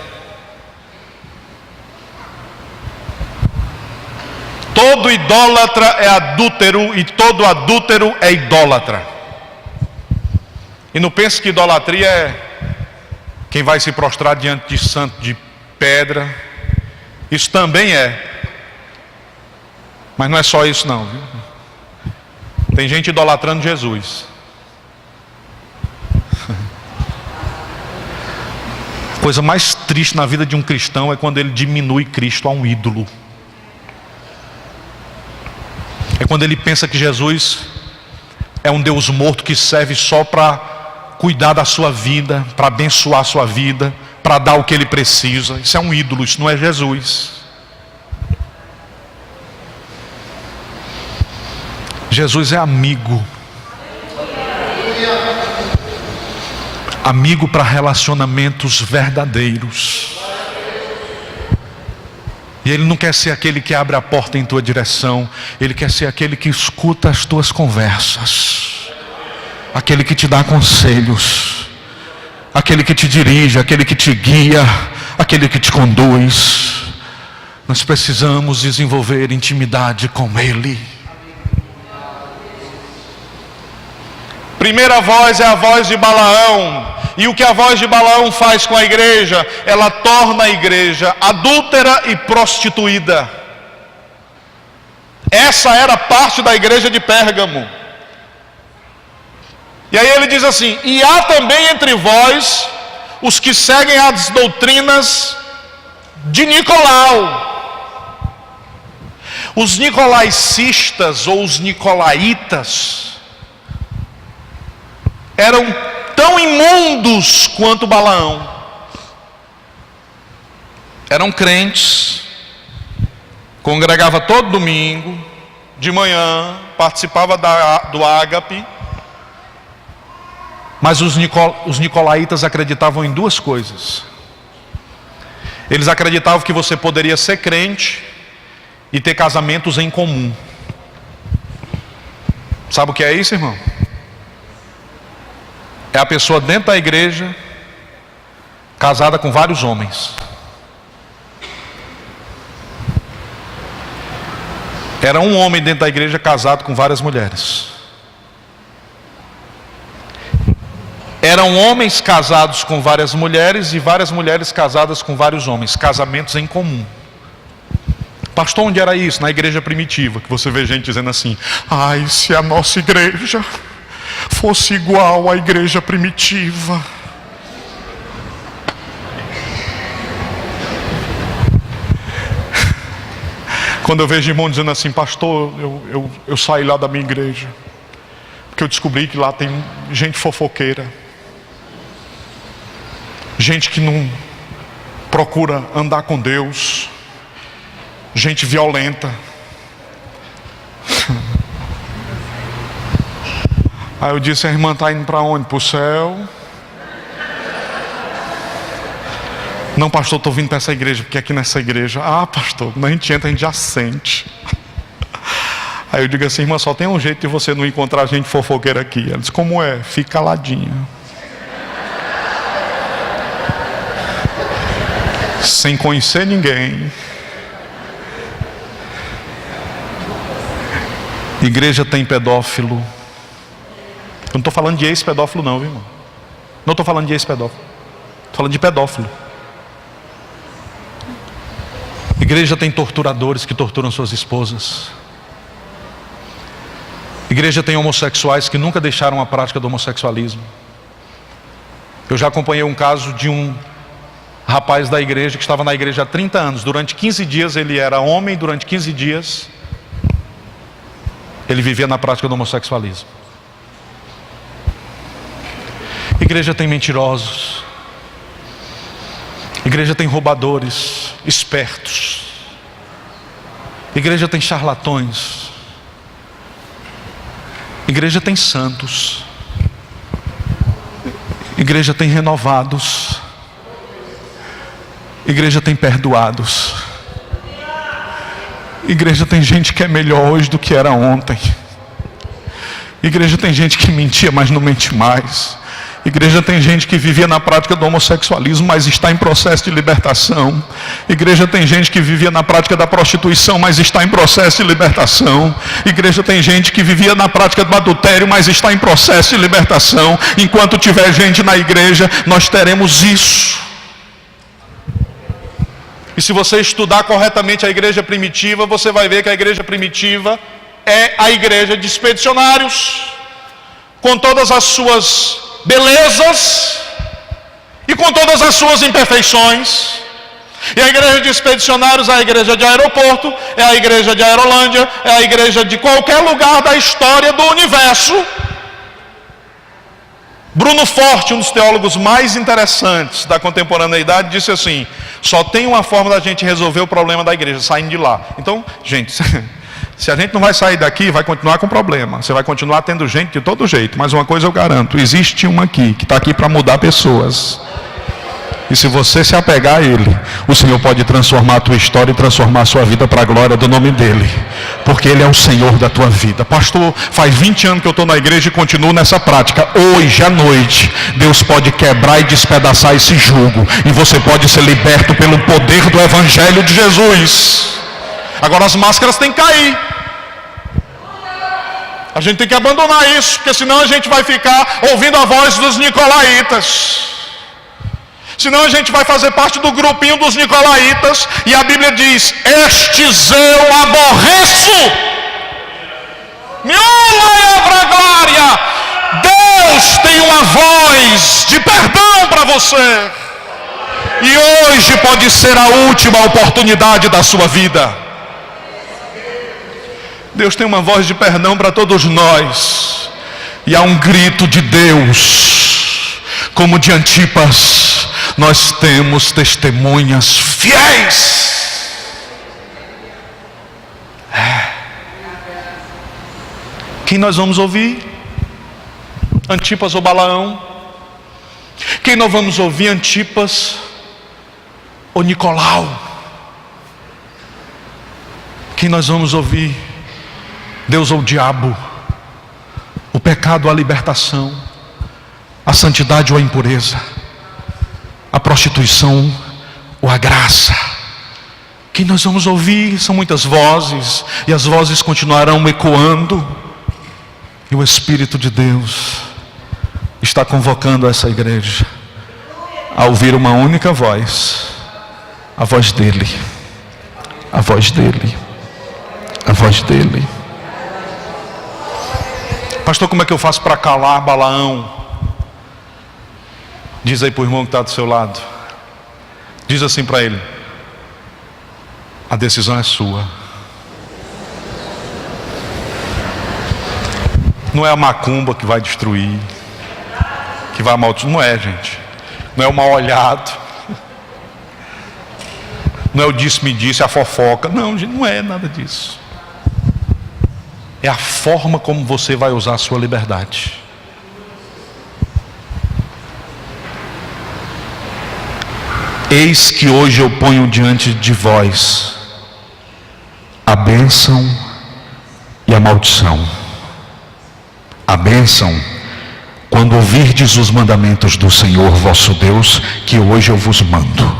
Todo idólatra é adúltero e todo adúltero é idólatra. E não pense que idolatria é quem vai se prostrar diante de santo de pedra. Isso também é. Mas não é só isso não, viu? Tem gente idolatrando Jesus. A coisa mais triste na vida de um cristão é quando ele diminui Cristo a um ídolo. É quando ele pensa que Jesus é um Deus morto que serve só para cuidar da sua vida, para abençoar a sua vida, para dar o que ele precisa. Isso é um ídolo, isso não é Jesus. Jesus é amigo. Amigo para relacionamentos verdadeiros. E Ele não quer ser aquele que abre a porta em tua direção. Ele quer ser aquele que escuta as tuas conversas, aquele que te dá conselhos, aquele que te dirige, aquele que te guia, aquele que te conduz. Nós precisamos desenvolver intimidade com Ele. Primeira voz é a voz de Balaão. E o que a voz de Balaão faz com a igreja? Ela torna a igreja adúltera e prostituída. Essa era parte da igreja de Pérgamo. E aí ele diz assim: e há também entre vós os que seguem as doutrinas de Nicolau. Os nicolaícistas ou os nicolaítas eram tão imundos quanto Balaão. Eram crentes, congregava todo domingo, de manhã, participava do ágape. Mas os nicolaítas acreditavam em duas coisas. Eles acreditavam que você poderia ser crente e ter casamentos em comum. Sabe o que é isso, irmão? É a pessoa dentro da igreja, casada com vários homens. Era um homem dentro da igreja casado com várias mulheres. Eram homens casados com várias mulheres e várias mulheres casadas com vários homens. Casamentos em comum. Pastor, onde era isso? Na igreja primitiva, que você vê gente dizendo assim: ai, se a nossa igreja fosse igual à igreja primitiva. Quando eu vejo irmão dizendo assim: pastor, eu saí lá da minha igreja, porque eu descobri que lá tem gente fofoqueira, gente que não procura andar com Deus, gente violenta. Aí eu disse: a irmã está indo para onde? Para o céu? Não, pastor, estou vindo para essa igreja, porque aqui nessa igreja, pastor, quando a gente entra, a gente já sente. Aí eu digo assim: irmã, só tem um jeito de você não encontrar gente fofoqueira aqui. Ela diz: como é? Fica caladinha, sem conhecer ninguém. Igreja tem pedófilo. Eu não estou falando de ex-pedófilo não, viu, irmão? Não estou falando de ex-pedófilo. Estou falando de pedófilo. Igreja tem torturadores que torturam suas esposas. Igreja tem homossexuais que nunca deixaram a prática do homossexualismo. Eu já acompanhei um caso de um rapaz da igreja que estava na igreja há 30 anos. Durante 15 dias ele era homem, durante 15 dias ele vivia na prática do homossexualismo. Igreja tem mentirosos. Igreja tem roubadores, espertos. Igreja tem charlatões. Igreja tem santos. Igreja tem renovados. Igreja tem perdoados. Igreja tem gente que é melhor hoje do que era ontem. Igreja tem gente que mentia, mas não mente mais. Igreja tem gente que vivia na prática do homossexualismo, mas está em processo de libertação. Igreja tem gente que vivia na prática da prostituição, mas está em processo de libertação. Igreja tem gente que vivia na prática do adultério, mas está em processo de libertação. Enquanto tiver gente na igreja, nós teremos isso. E se você estudar corretamente a igreja primitiva, você vai ver que a igreja primitiva é a igreja de expedicionários, com todas as suas belezas e com todas as suas imperfeições. E a igreja de expedicionários é a igreja de aeroporto, é a igreja de Aerolândia, é a igreja de qualquer lugar da história do universo. Bruno Forte, um dos teólogos mais interessantes da contemporaneidade, disse assim: só tem uma forma da gente resolver o problema da igreja, saindo de lá. Então, gente, se a gente não vai sair daqui, vai continuar com problema. Você vai continuar tendo gente de todo jeito. Mas uma coisa eu garanto: existe uma aqui, que está aqui para mudar pessoas. E se você se apegar a Ele, o Senhor pode transformar a tua história e transformar a sua vida para a glória do nome dEle. Porque Ele é o Senhor da tua vida. Pastor, faz 20 anos que eu estou na igreja e continuo nessa prática. Hoje à noite, Deus pode quebrar e despedaçar esse jugo. E você pode ser liberto pelo poder do Evangelho de Jesus. Agora as máscaras têm que cair. A gente tem que abandonar isso, porque senão a gente vai ficar ouvindo a voz dos nicolaítas. Senão a gente vai fazer parte do grupinho dos nicolaítas. E a Bíblia diz: estes eu aborreço. Para glória. Deus tem uma voz de perdão para você. E hoje pode ser a última oportunidade da sua vida. Deus tem uma voz de perdão para todos nós. E há um grito de Deus, como de Antipas: nós temos testemunhas fiéis. Quem nós vamos ouvir? Antipas ou Balaão? Quem nós vamos ouvir? Antipas ou Nicolau? Quem nós vamos ouvir? Deus ou o diabo? o pecado ou a libertação, a santidade ou a impureza, a prostituição ou a graça. Que nós vamos ouvir são muitas vozes, e as vozes continuarão ecoando, e o Espírito de Deus está convocando essa igreja a ouvir uma única voz, a voz dele, a voz dele, a voz dele. Pastor, como é que eu faço para calar Balaão? Diz aí para o irmão que está do seu lado, diz assim para ele: a decisão é sua. Não é a macumba que vai destruir, que vai amaldiçoar. Não é, gente. Não é o mal olhado. Não é o disse-me-disse, a fofoca. Não, gente, não é nada disso. É a forma como você vai usar a sua liberdade. Eis que hoje eu ponho diante de vós a bênção e a maldição. A bênção, quando ouvirdes os mandamentos do Senhor vosso Deus, que hoje eu vos mando.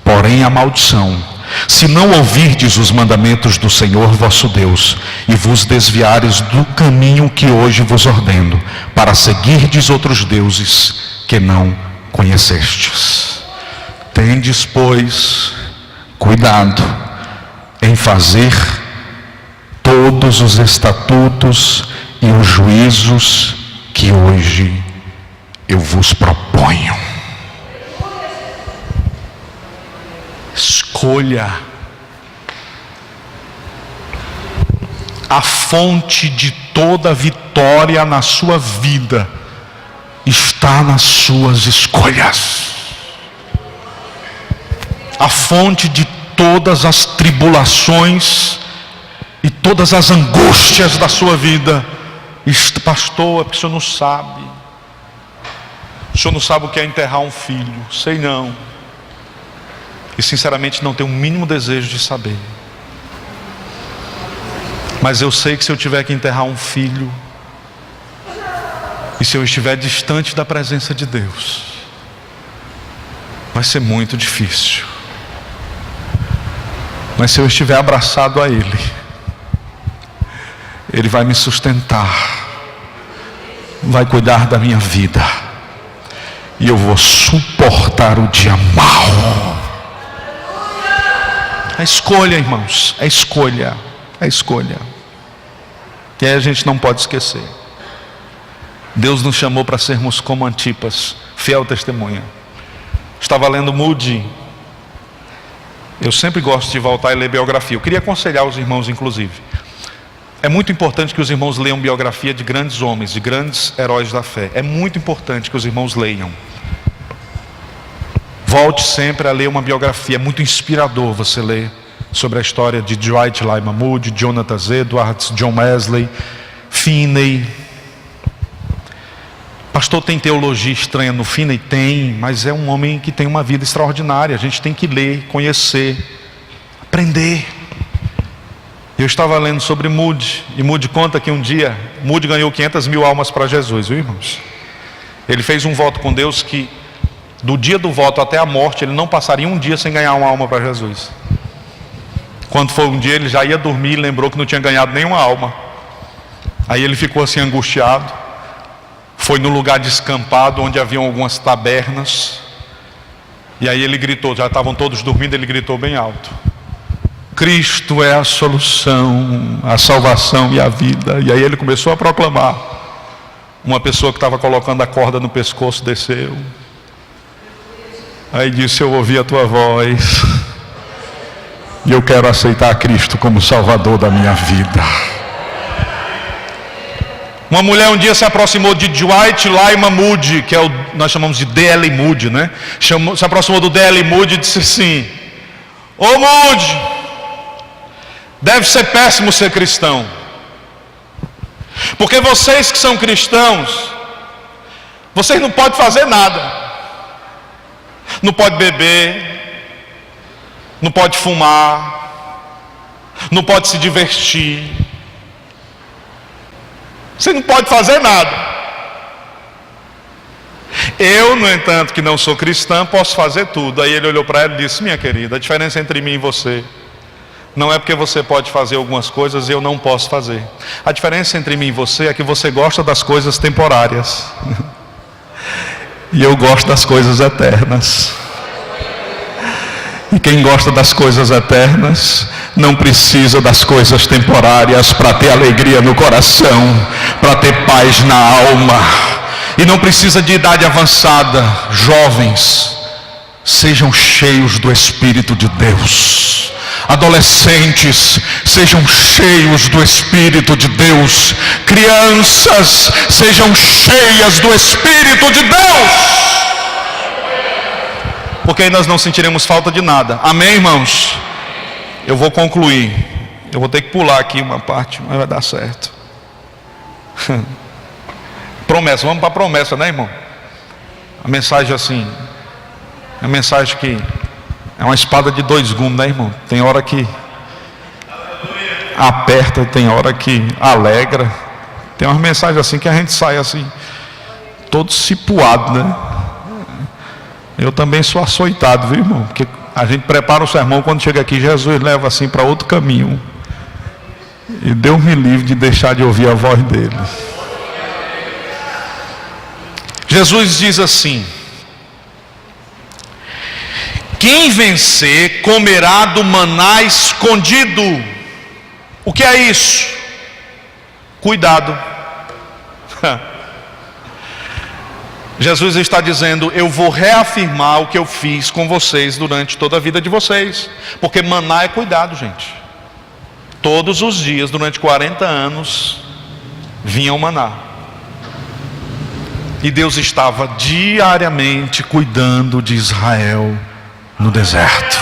Porém a maldição, se não ouvirdes os mandamentos do Senhor vosso Deus, e vos desviares do caminho que hoje vos ordeno, para seguirdes outros deuses que não conhecestes. Tendes, pois, cuidado em fazer todos os estatutos e os juízos que hoje eu vos proponho. Escolha. A fonte de toda vitória na sua vida está nas suas escolhas. A fonte de todas as tribulações e todas as angústias da sua vida. Pastor, é porque o senhor não sabe. O senhor não sabe o que é enterrar um filho. Sei não. E sinceramente não tenho o mínimo desejo de saber. Mas eu sei que se eu tiver que enterrar um filho, e se eu estiver distante da presença de Deus, vai ser muito difícil. Mas se eu estiver abraçado a Ele, Ele vai me sustentar, vai cuidar da minha vida, e eu vou suportar o dia mau. A escolha, irmãos, a escolha, a escolha. E aí a gente não pode esquecer. Deus nos chamou para sermos como Antipas, fiel testemunha. Estava lendo Moody. Eu sempre gosto de voltar e ler biografia. Eu queria aconselhar os irmãos, inclusive. É muito importante que os irmãos leiam biografia de grandes homens, de grandes heróis da fé. É muito importante que os irmãos leiam. Volte sempre a ler uma biografia. É muito inspirador você ler sobre a história de Dwight Lyman Moody, Jonathan Edwards, John Wesley, Finney. Pastor, tem teologia estranha no Finney? Tem, mas é um homem que tem uma vida extraordinária. A gente tem que ler, conhecer, aprender. Eu estava lendo sobre Moody, e Moody conta que um dia Moody ganhou 500 mil almas para Jesus, viu, irmãos? Ele fez um voto com Deus que do dia do voto até a morte ele não passaria um dia sem ganhar uma alma para Jesus. Quando foi um dia ele já ia dormir e lembrou que não tinha ganhado nenhuma alma. Aí ele ficou assim angustiado. Foi no lugar descampado onde haviam algumas tabernas. E aí ele gritou, já estavam todos dormindo, ele gritou bem alto: Cristo é a solução, a salvação e a vida. E aí ele começou a proclamar. Uma pessoa que estava colocando a corda no pescoço desceu. Aí disse: eu ouvi a tua voz e eu quero aceitar Cristo como Salvador da minha vida. Uma mulher um dia se aproximou de Dwight Lyman Moody, que é o, nós chamamos de D.L. Moody, né? Se aproximou do D.L. Moody e disse assim: ô Moody, deve ser péssimo ser cristão, porque vocês que são cristãos, vocês não podem fazer nada. Não pode beber, não pode fumar, não pode se divertir. Você não pode fazer nada. Eu, no entanto, que não sou cristã, posso fazer tudo. Aí ele olhou para ela e disse: minha querida, a diferença entre mim e você não é porque você pode fazer algumas coisas e eu não posso fazer. A diferença entre mim e você é que você gosta das coisas temporárias e eu gosto das coisas eternas. E quem gosta das coisas eternas não precisa das coisas temporárias para ter alegria no coração, para ter paz na alma. E não precisa de idade avançada. Jovens, sejam cheios do Espírito de Deus. Adolescentes, sejam cheios do Espírito de Deus. Crianças, sejam cheias do Espírito de Deus. Porque aí nós não sentiremos falta de nada. Amém, irmãos? Eu vou concluir. Eu vou ter que pular aqui uma parte, mas vai dar certo. Promessa, vamos para a promessa, né, irmão? A mensagem assim, é uma mensagem que é uma espada de dois gumes, né, irmão? Tem hora que aperta, tem hora que alegra. Tem umas mensagens assim que a gente sai assim, todo cipuado, né? Eu também sou açoitado, viu, irmão? Porque a gente prepara o sermão, quando chega aqui, Jesus leva assim para outro caminho. E Deus me livre de deixar de ouvir a voz dele. Jesus diz assim: quem vencer comerá do maná escondido. O que é isso? Cuidado. Jesus está dizendo: eu vou reafirmar o que eu fiz com vocês durante toda a vida de vocês. Porque maná é cuidado, gente. Todos os dias, durante 40 anos, vinha o maná. E Deus estava diariamente cuidando de Israel no deserto.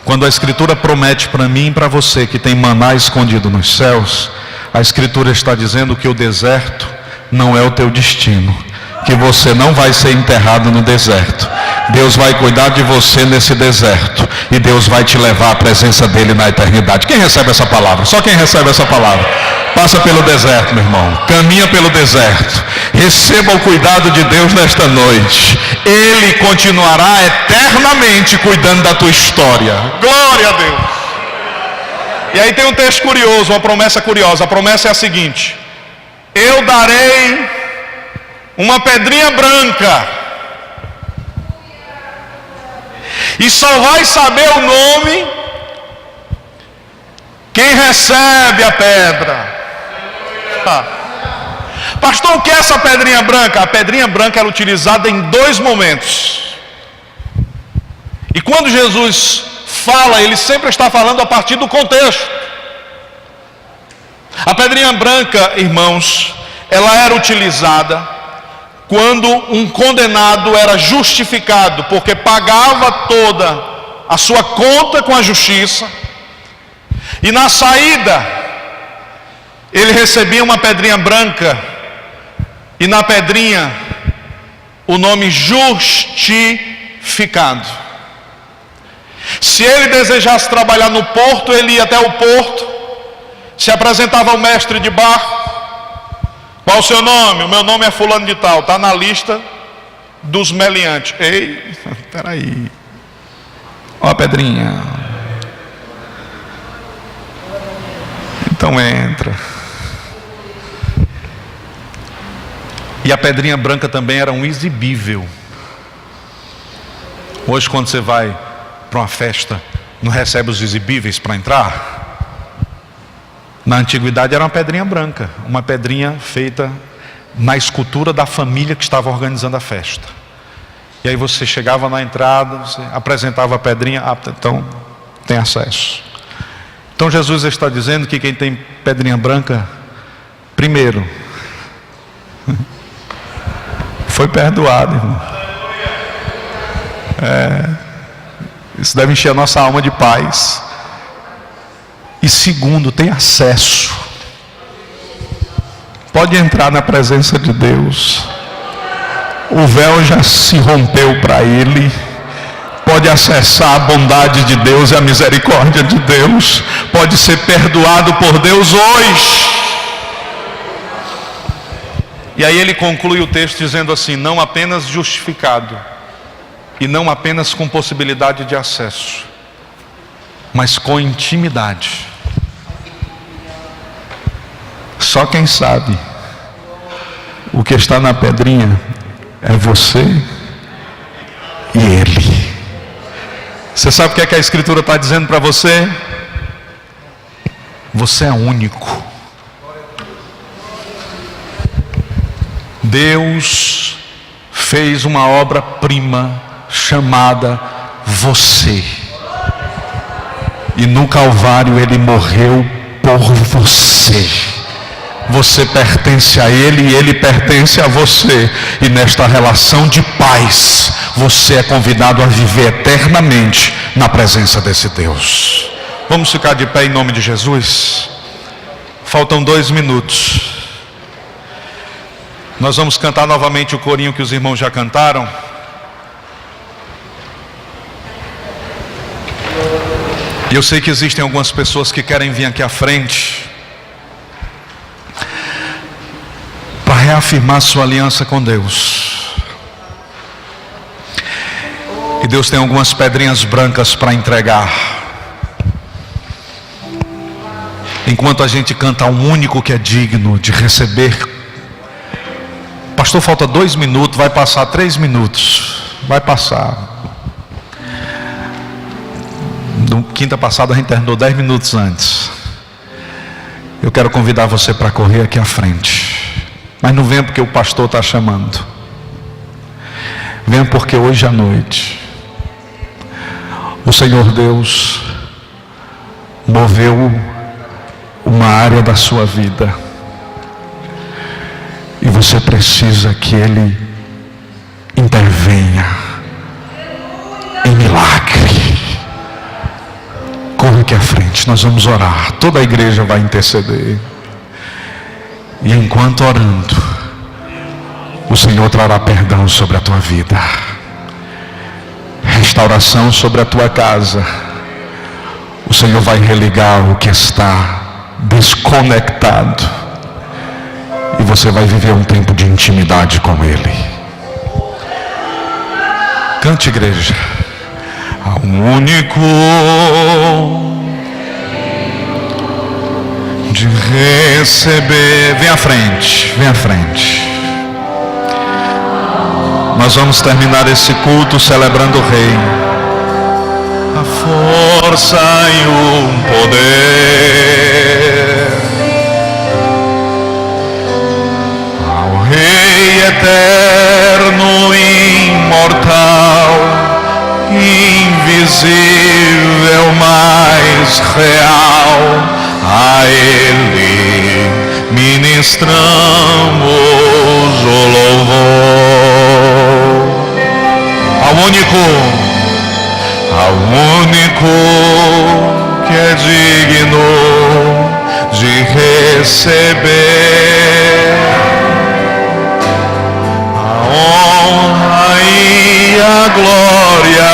Quando a Escritura promete para mim e para você que tem maná escondido nos céus, a Escritura está dizendo que o deserto não é o teu destino, que você não vai ser enterrado no deserto. Deus vai cuidar de você nesse deserto, e Deus vai te levar à presença dele na eternidade. Quem recebe essa palavra? Só quem recebe essa palavra. Passa pelo deserto, meu irmão, caminha pelo deserto, receba o cuidado de Deus nesta noite. Ele continuará eternamente cuidando da tua história. Glória a Deus. E aí tem um texto curioso, uma promessa curiosa. A promessa é a seguinte: eu darei uma pedrinha branca, e só vai saber o nome quem recebe a pedra. Pastor, o que é essa pedrinha branca? A pedrinha branca era utilizada em dois momentos. E quando Jesus fala, ele sempre está falando a partir do contexto. A pedrinha branca, irmãos, ela era utilizada quando um condenado era justificado, porque pagava toda a sua conta com a justiça, e na saída ele recebia uma pedrinha branca, e na pedrinha o nome justificado. Se ele desejasse trabalhar no porto, ele ia até o porto, se apresentava ao mestre de barco: qual o seu nome? O meu nome é fulano de tal, está na lista dos meliantes. Ei, peraí, ó a pedrinha. Então entra. E a pedrinha branca também era um exibível. Hoje, quando você vai para uma festa, não recebe os exibíveis para entrar? Na antiguidade era uma pedrinha branca, uma pedrinha feita na escultura da família que estava organizando a festa. E aí você chegava na entrada, você apresentava a pedrinha, então tem acesso. Então Jesus está dizendo que quem tem pedrinha branca, primeiro, foi perdoado, irmão. Isso deve encher a nossa alma de paz. E segundo, tem acesso. Pode entrar na presença de Deus. O véu já se rompeu para ele. Pode acessar a bondade de Deus e a misericórdia de Deus. Pode ser perdoado por Deus hoje. E aí ele conclui o texto dizendo assim: não apenas justificado, e não apenas com possibilidade de acesso, mas com intimidade. Só quem sabe o que está na pedrinha é você e Ele. Você sabe o que é que a Escritura está dizendo para você? Você é único. Deus fez uma obra-prima chamada você. E no Calvário Ele morreu por você. Você pertence a Ele e Ele pertence a você. E nesta relação de paz, você é convidado a viver eternamente na presença desse Deus. Vamos ficar de pé em nome de Jesus? Faltam 2 minutos. Nós vamos cantar novamente o corinho que os irmãos já cantaram. E eu sei que existem algumas pessoas que querem vir aqui à frente para reafirmar sua aliança com Deus. E Deus tem algumas pedrinhas brancas para entregar. Enquanto a gente canta um único que é digno de receber. Pastor, falta 2 minutos, vai passar 3 minutos. Vai passar. No quinta passada a gente terminou 10 minutos antes. Eu quero convidar você para correr aqui à frente. Mas não venha porque o pastor está chamando. Venha porque hoje à noite o Senhor Deus moveu uma área da sua vida. E você precisa que Ele intervenha em milagre. Corra aqui à frente, nós vamos orar. Toda a igreja vai interceder. E enquanto orando, o Senhor trará perdão sobre a tua vida, restauração sobre a tua casa. O Senhor vai religar o que está desconectado. E você vai viver um tempo de intimidade com Ele. Cante, igreja. Ao único de receber. Vem à frente, vem à frente. Nós vamos terminar esse culto celebrando o Rei. A força e o poder eterno, imortal, invisível, mais real, a Ele ministramos o louvor. Ao único que é digno de receber a glória.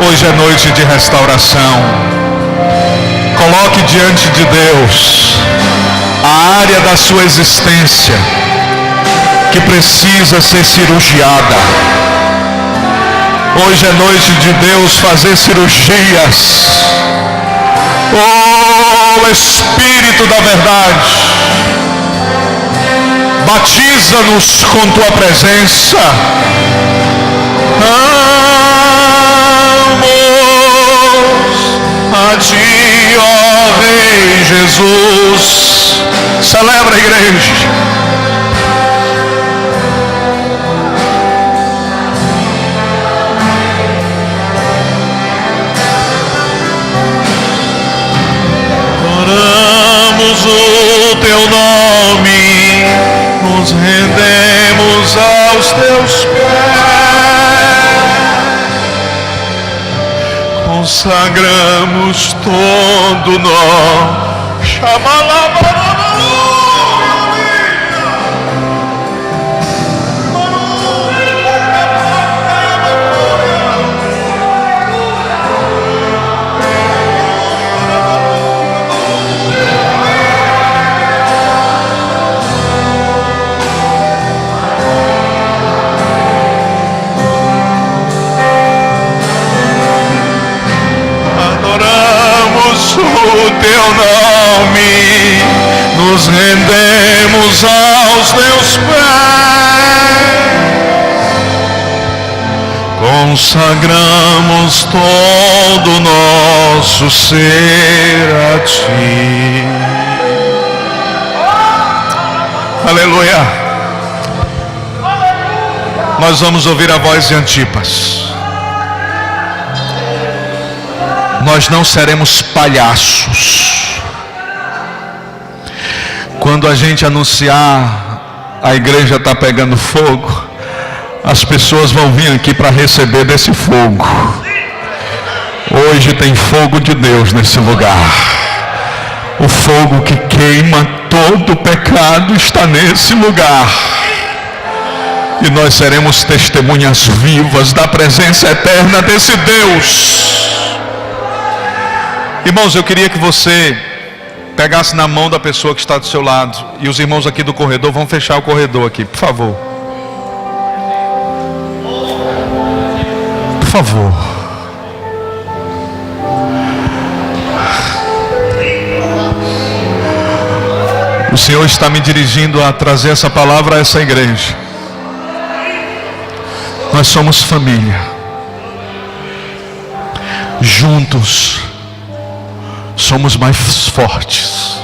Hoje é noite de restauração. Coloque diante de Deus a área da sua existência que precisa ser cirurgiada. Hoje é noite de Deus fazer cirurgias. Oh, Espírito da verdade, batiza-nos com tua presença. A ti, ó Rei Jesus. Celebra, igreja. Oramos o teu nome, nos rendemos aos teus pés, consagramos todo nós. teu nome, nos rendemos aos teus pés, consagramos todo o nosso ser a ti. Aleluia. Nós vamos ouvir a voz de Antipas. Nós não seremos palhaços. Quando a gente anunciar a igreja está pegando fogo, as pessoas vão vir aqui para receber desse fogo. Hoje tem fogo de Deus nesse lugar. O fogo que queima todo o pecado está nesse lugar. E nós seremos testemunhas vivas da presença eterna desse Deus. Irmãos, eu queria que você pegasse na mão da pessoa que está do seu lado. E os irmãos aqui do corredor vão fechar o corredor aqui, por favor. Por favor. O Senhor está me dirigindo a trazer essa palavra a essa igreja. Nós somos família. Juntos somos mais fortes.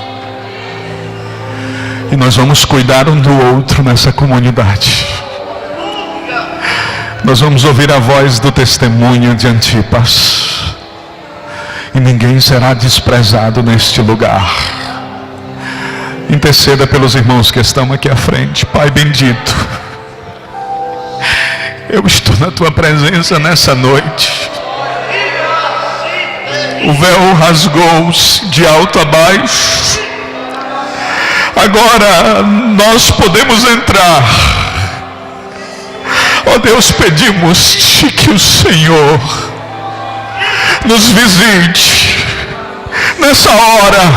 E nós vamos cuidar um do outro nessa comunidade. Nós vamos ouvir a voz do testemunho de Antipas. E ninguém será desprezado neste lugar. Interceda pelos irmãos que estão aqui à frente. Pai bendito, eu estou na tua presença nessa noite. O véu rasgou-se de alto a baixo. Agora nós podemos entrar. Ó Deus, pedimos-te que o Senhor nos visite nessa hora,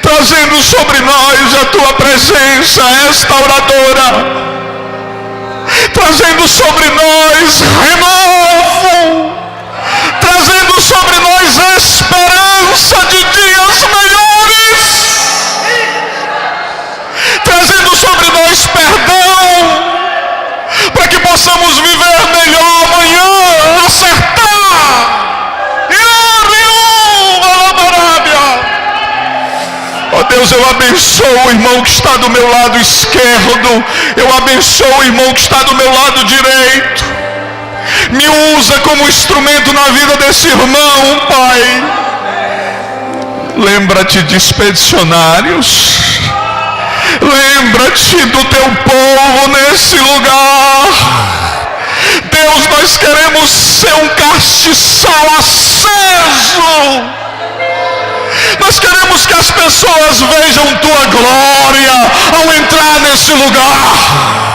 trazendo sobre nós a tua presença restauradora, trazendo sobre nós renovo, trazendo sobre nós a esperança de dias melhores, trazendo sobre nós perdão, para que possamos viver melhor amanhã, acertar. Ó Deus, eu abençoo o irmão que está do meu lado esquerdo, eu abençoo o irmão que está do meu lado direito. Me usa como instrumento na vida desse irmão, Pai. Lembra-te de expedicionários. Lembra-te do teu povo nesse lugar. Deus, nós queremos ser um castiçal aceso. Nós queremos que as pessoas vejam tua glória ao entrar nesse lugar.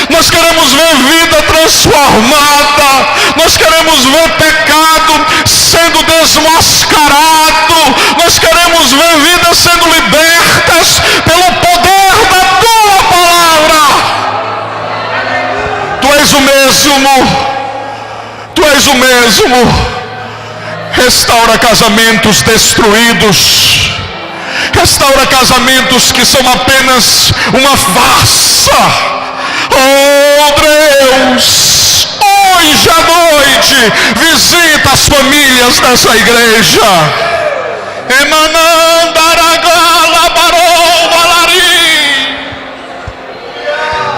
Nós queremos ver vida transformada. Nós queremos ver pecado sendo desmascarado. Nós queremos ver vidas sendo libertas pelo poder da tua palavra. Tu és o mesmo. Tu és o mesmo. Restaura casamentos destruídos. Restaura casamentos que são apenas uma farsa. Oh Deus, hoje à noite visita as famílias dessa igreja.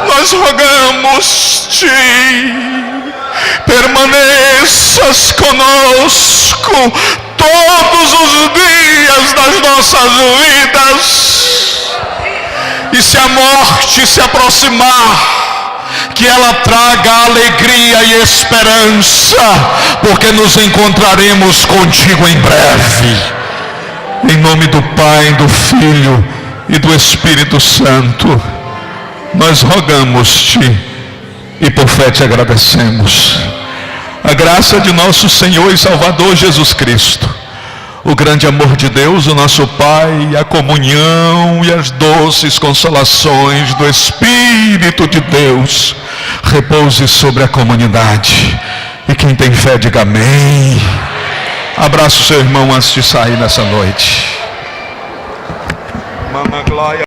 Nós rogamos-te, permaneças conosco todos os dias das nossas vidas. E se a morte se aproximar, que ela traga alegria e esperança, porque nos encontraremos contigo em breve. Em nome do Pai, do Filho e do Espírito Santo, nós rogamos-te e por fé te agradecemos. A graça de nosso Senhor e Salvador Jesus Cristo, o grande amor de Deus, o nosso Pai, a comunhão e as doces consolações do Espírito de Deus repouse sobre a comunidade. E quem tem fé diga amém. Abraça o seu irmão antes de sair nessa noite. Mama Glória.